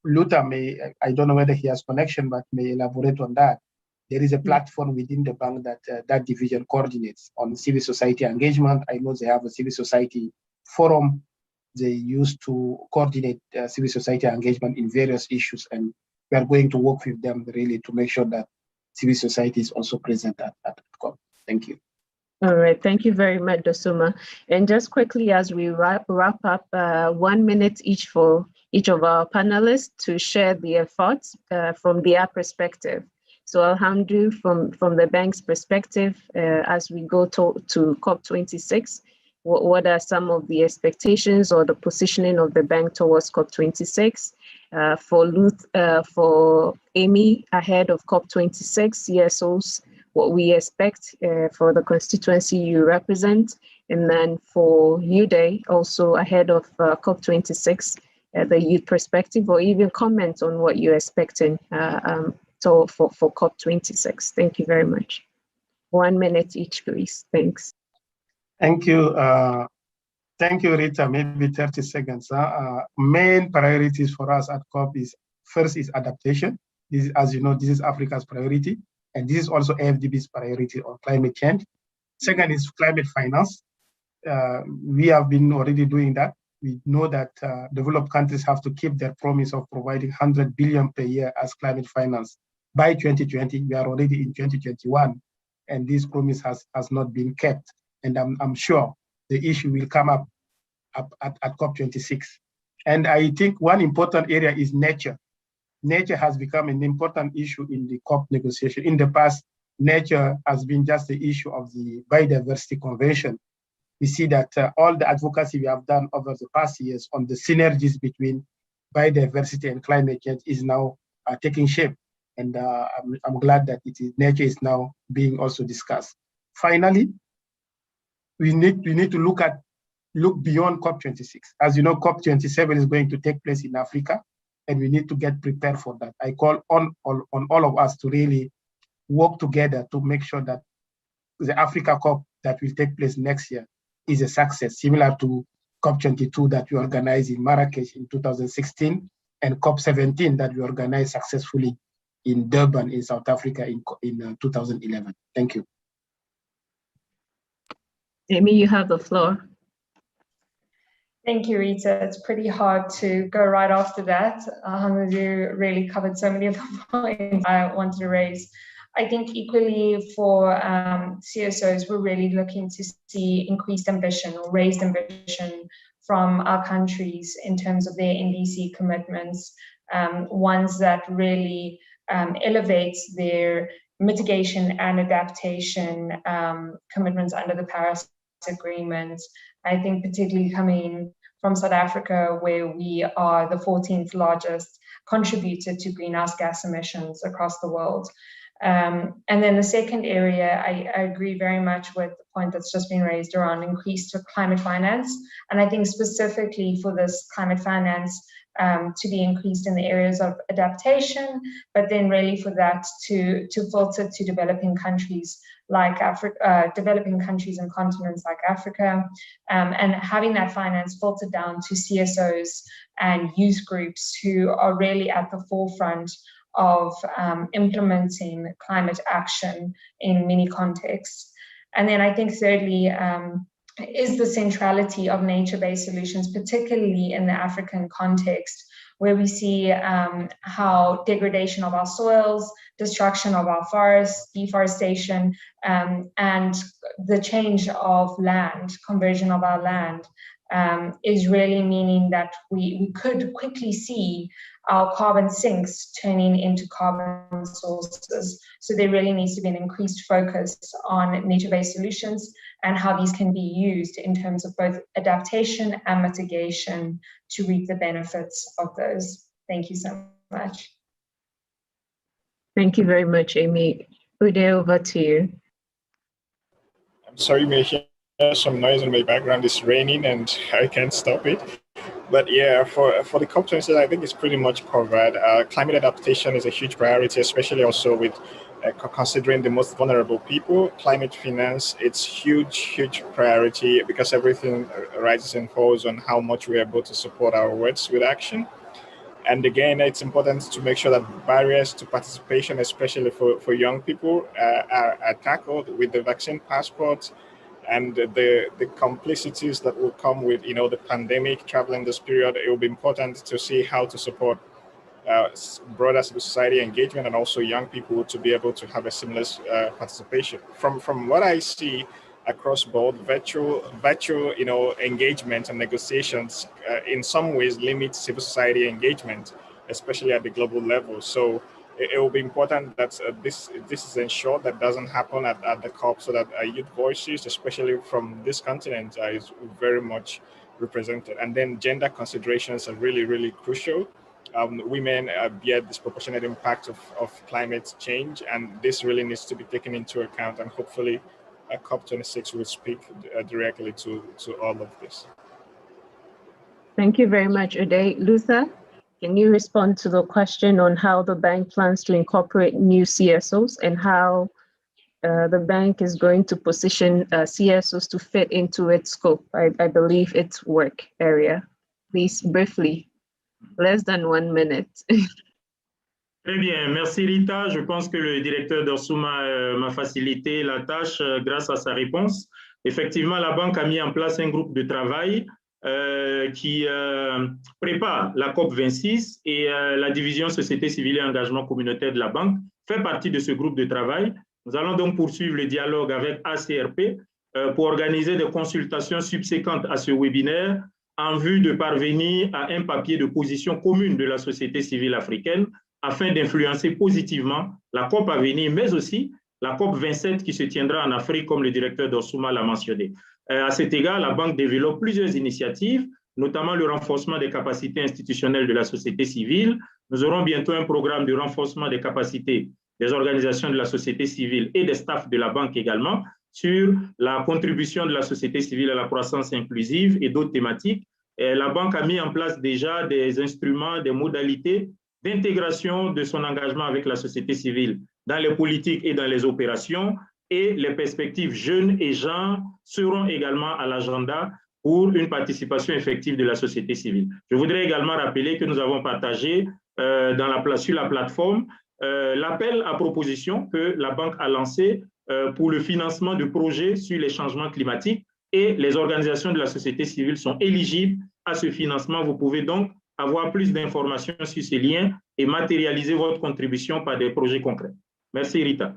E: Luther I don't know whether he has connection, but may elaborate on that. There is a platform within the bank that that division coordinates on civil society engagement. I know they have a civil society forum they use to coordinate civil society engagement in various issues. And we are going to work with them really to make sure that civil society is also present at COP. Thank you.
A: All right, thank you very much, Dosuma. And just quickly, as we wrap up, 1 minute each for each of our panelists to share their thoughts from their perspective. So Alhamdu, from the bank's perspective, as we go to COP26, what are some of the expectations or the positioning of the bank towards COP26? For Amy, ahead of COP26, CSOs, what we expect for the constituency you represent, and then for UDAY, also ahead of COP26, the youth perspective, or even comment on what you're expecting for COP26. Thank you very much. 1 minute each, please. Thanks.
E: Thank you. Thank you, Rita. Maybe 30 seconds. Main priorities for us at COP is, first is adaptation. This is, as you know, this is Africa's priority, and this is also AFDB's priority on climate change. Second is climate finance. We have been already doing that. We know that developed countries have to keep their promise of providing 100 billion per year as climate finance by 2020. We are already in 2021, and this promise has not been kept. And I'm sure the issue will come up at COP26. And I think one important area is nature. Nature has become an important issue in the COP negotiation. In the past, nature has been just the issue of the Biodiversity Convention. We see that all the advocacy we have done over the past years on the synergies between biodiversity and climate change is now taking shape. And I'm glad that nature is now being also discussed. Finally, we need to look beyond COP26. As you know, COP27 is going to take place in Africa, and we need to get prepared for that. I call on all of us to really work together to make sure that the Africa COP that will take place next year is a success, similar to COP22 that we organized in Marrakesh in 2016, and COP17 that we organized successfully in Durban in South Africa in 2011. Thank you.
A: Amy, you have the floor.
L: Thank you, Rita. It's pretty hard to go right after that. Hamidou really covered so many of the points I wanted to raise. I think equally for CSOs, we're really looking to see increased ambition or raised ambition from our countries in terms of their NDC commitments, ones that really elevates their mitigation and adaptation commitments under the Paris Agreement. I think particularly coming from South Africa, where we are the 14th largest contributor to greenhouse gas emissions across the world. And then the second area, I agree very much with the point that's just been raised around increased climate finance. And I think specifically for this climate finance to be increased in the areas of adaptation, but then really for that to filter to developing countries like Africa, developing countries and continents like Africa, and having that finance filtered down to CSOs and youth groups who are really at the forefront of implementing climate action in many contexts. And then I think thirdly, is the centrality of nature-based solutions, particularly in the African context, where we see how degradation of our soils, destruction of our forests, deforestation, and the change of land, conversion of our land, is really meaning that we could quickly see our carbon sinks turning into carbon sources. So there really needs to be an increased focus on nature-based solutions and how these can be used in terms of both adaptation and mitigation to reap the benefits of those. Thank you so much.
A: Thank you very much, Amy. Uday, over to you.
M: I'm sorry, you may hear some noise in my background. It's raining and I can't stop it. But yeah, for the COP26, I think it's pretty much covered. Climate adaptation is a huge priority, especially also with considering the most vulnerable people. Climate finance, it's huge priority because everything rises and falls on how much we're able to support our words with action. And again, it's important to make sure that barriers to participation, especially for young people, are tackled with the vaccine passport and the complicities that will come with, the pandemic, traveling this period. It will be important to see how to support broader civil society engagement and also young people to be able to have a seamless participation. From what I see across board, virtual engagement and negotiations in some ways limit civil society engagement, especially at the global level. So it will be important that this is ensured that doesn't happen at the COP, so that youth voices, especially from this continent, is very much represented. And then gender considerations are really, really crucial. Women bear disproportionate impact of climate change, and this really needs to be taken into account, and hopefully COP26 will speak directly to all of this.
A: Thank you very much, Uday. Luther, can you respond to the question on how the bank plans to incorporate new CSOs and how the bank is going to position CSOs to fit into its scope, I believe its work area? Please, briefly, less than 1 minute.
D: Très bien, merci Rita. Je pense que le directeur d'Orsuma m'a facilité la tâche grâce à sa réponse. Effectivement, la banque a mis en place un groupe de travail qui prépare la COP26 et la division Société civile et engagement communautaire de la banque fait partie de ce groupe de travail. Nous allons donc poursuivre le dialogue avec ACRP pour organiser des consultations subséquentes à ce webinaire en vue de parvenir à un papier de position commune de la société civile africaine afin d'influencer positivement la COP à venir, mais aussi la COP 27 qui se tiendra en Afrique, comme le directeur d'Orsuma l'a mentionné. À cet égard, la banque développe plusieurs initiatives, notamment le renforcement des capacités institutionnelles de la société civile. Nous aurons bientôt un programme de renforcement des capacités des organisations de la société civile et des staffs de la banque également, sur la contribution de la société civile à la croissance inclusive et d'autres thématiques. Et la banque a mis en place déjà des instruments, des modalités d'intégration de son engagement avec la société civile dans les politiques et dans les opérations, et les perspectives jeunes et genre seront également à l'agenda pour une participation effective de la société civile. Je voudrais également rappeler que nous avons partagé sur la plateforme l'appel à proposition que la banque a lancé pour le financement de projets sur les changements climatiques, et les organisations de la société civile sont éligibles à ce financement. Vous pouvez donc avoir plus d'informations sur ces liens et matérialiser votre contribution par des projets concrets. Merci Rita.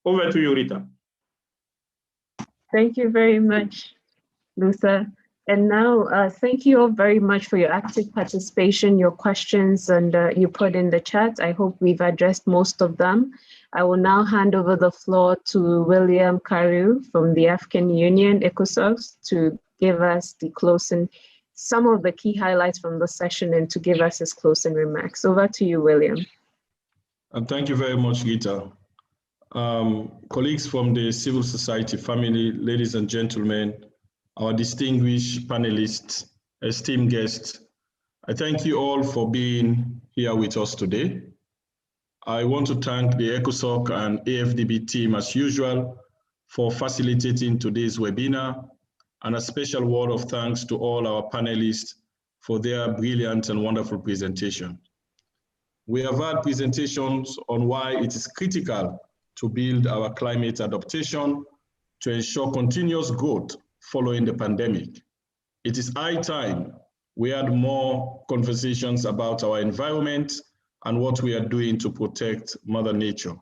D: Over to you, Rita.
A: Thank you very much, Luther. And now, thank you all very much for your active participation, your questions, and you put in the chat. I hope we've addressed most of them. I will now hand over the floor to William Carew from the African Union, ECOSOC, to give us the closing, some of the key highlights from the session, and to give us his closing remarks. Over to you, William.
N: And thank you very much, Rita. Colleagues from the civil society family, ladies and gentlemen, our distinguished panelists, esteemed guests, I thank you all for being here with us today. I want to thank the ECOSOC and AFDB team as usual for facilitating today's webinar, and a special word of thanks to all our panelists for their brilliant and wonderful presentation. We have had presentations on why it is critical to build our climate adaptation to ensure continuous growth following the pandemic. It is high time we had more conversations about our environment and what we are doing to protect Mother Nature.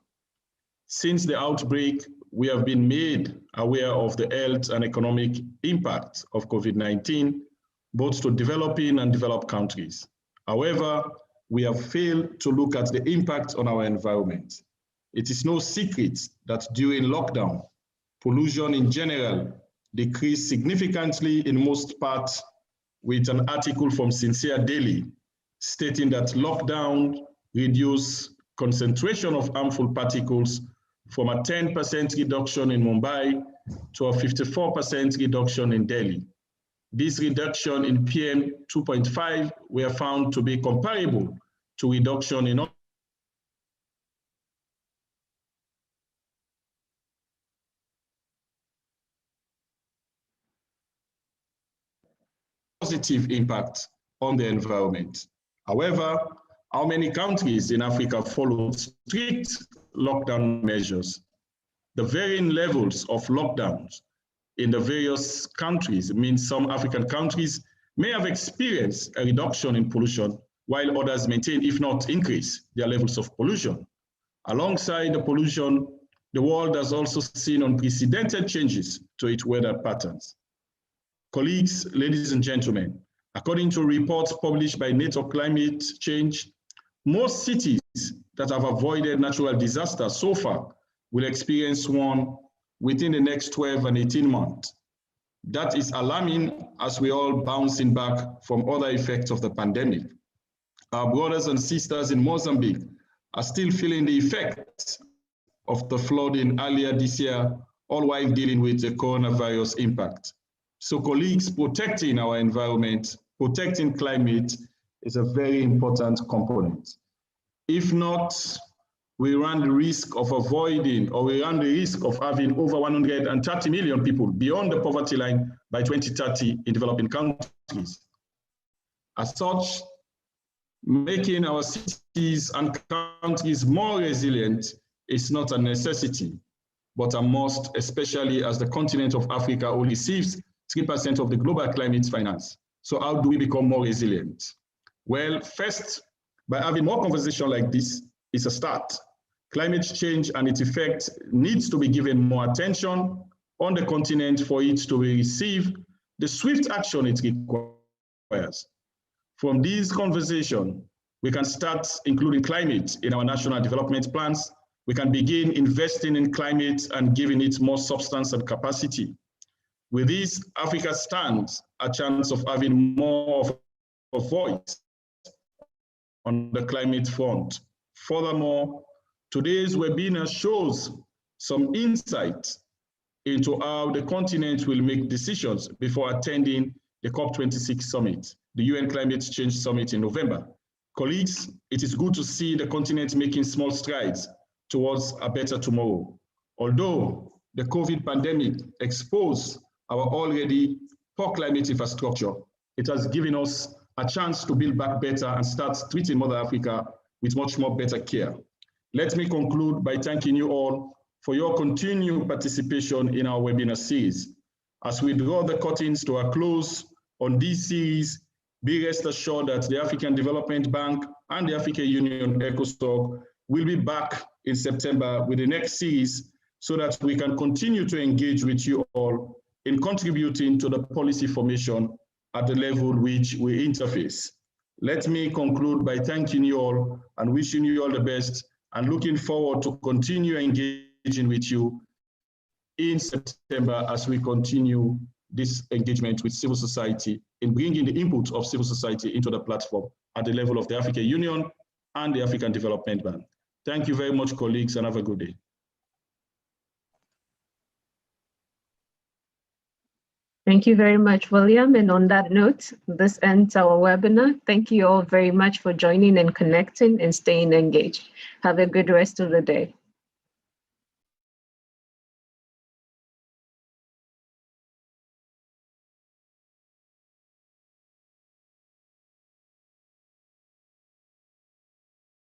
N: Since the outbreak, we have been made aware of the health and economic impact of COVID-19, both to developing and developed countries. However, we have failed to look at the impact on our environment. It is no secret that during lockdown, pollution in general decreased significantly in most parts, with an article from Sincere Daily stating that lockdown reduced concentration of harmful particles from a 10% reduction in Mumbai to a 54% reduction in Delhi. This reduction in PM 2.5 were found to be comparable to reduction in positive impact on the environment. However, how many countries in Africa followed strict lockdown measures? The varying levels of lockdowns in the various countries means some African countries may have experienced a reduction in pollution, while others maintain, if not increase, their levels of pollution. Alongside the pollution, the world has also seen unprecedented changes to its weather patterns. Colleagues, ladies and gentlemen, According to reports published by NATO Climate Change, most cities that have avoided natural disasters so far will experience one within the next 12 and 18 months. That is alarming as we all bouncing back from other effects of the pandemic. Our brothers and sisters in Mozambique are still feeling the effects of the flooding earlier this year, all while dealing with the coronavirus impact. So colleagues, protecting our environment, protecting climate is a very important component. If not, we run the risk of avoiding, or we run the risk of having over 130 million people beyond the poverty line by 2030 in developing countries. As such, making our cities and countries more resilient is not a necessity, but a must, especially as the continent of Africa only receives 3% of the global climate finance. So how do we become more resilient? Well, first, by having more conversation like this is a start. Climate change and its effects needs to be given more attention on the continent for it to receive the swift action it requires. From these conversations, we can start including climate in our national development plans. We can begin investing in climate and giving it more substance and capacity. With this, Africa stands a chance of having more of a voice on the climate front. Furthermore, today's webinar shows some insight into how the continent will make decisions before attending the COP26 summit, the UN Climate Change Summit in November. Colleagues, it is good to see the continent making small strides towards a better tomorrow. Although the COVID pandemic exposed our already poor climate infrastructure, it has given us a chance to build back better and start treating Mother Africa with much more better care. Let me conclude by thanking you all for your continued participation in our webinar series. As we draw the curtains to a close on this series, be rest assured that the African Development Bank and the African Union ECOSOC will be back in September with the next series so that we can continue to engage with you all in contributing to the policy formation at the level which we interface. Let me conclude by thanking you all and wishing you all the best and looking forward to continue engaging with you in September as we continue this engagement with civil society in bringing the input of civil society into the platform at the level of the African Union and the African Development Bank. Thank you very much, colleagues, and have a good day.
A: Thank you very much, William. And on that note, this ends our webinar. Thank you all very much for joining and connecting and staying engaged. Have a good rest of the day.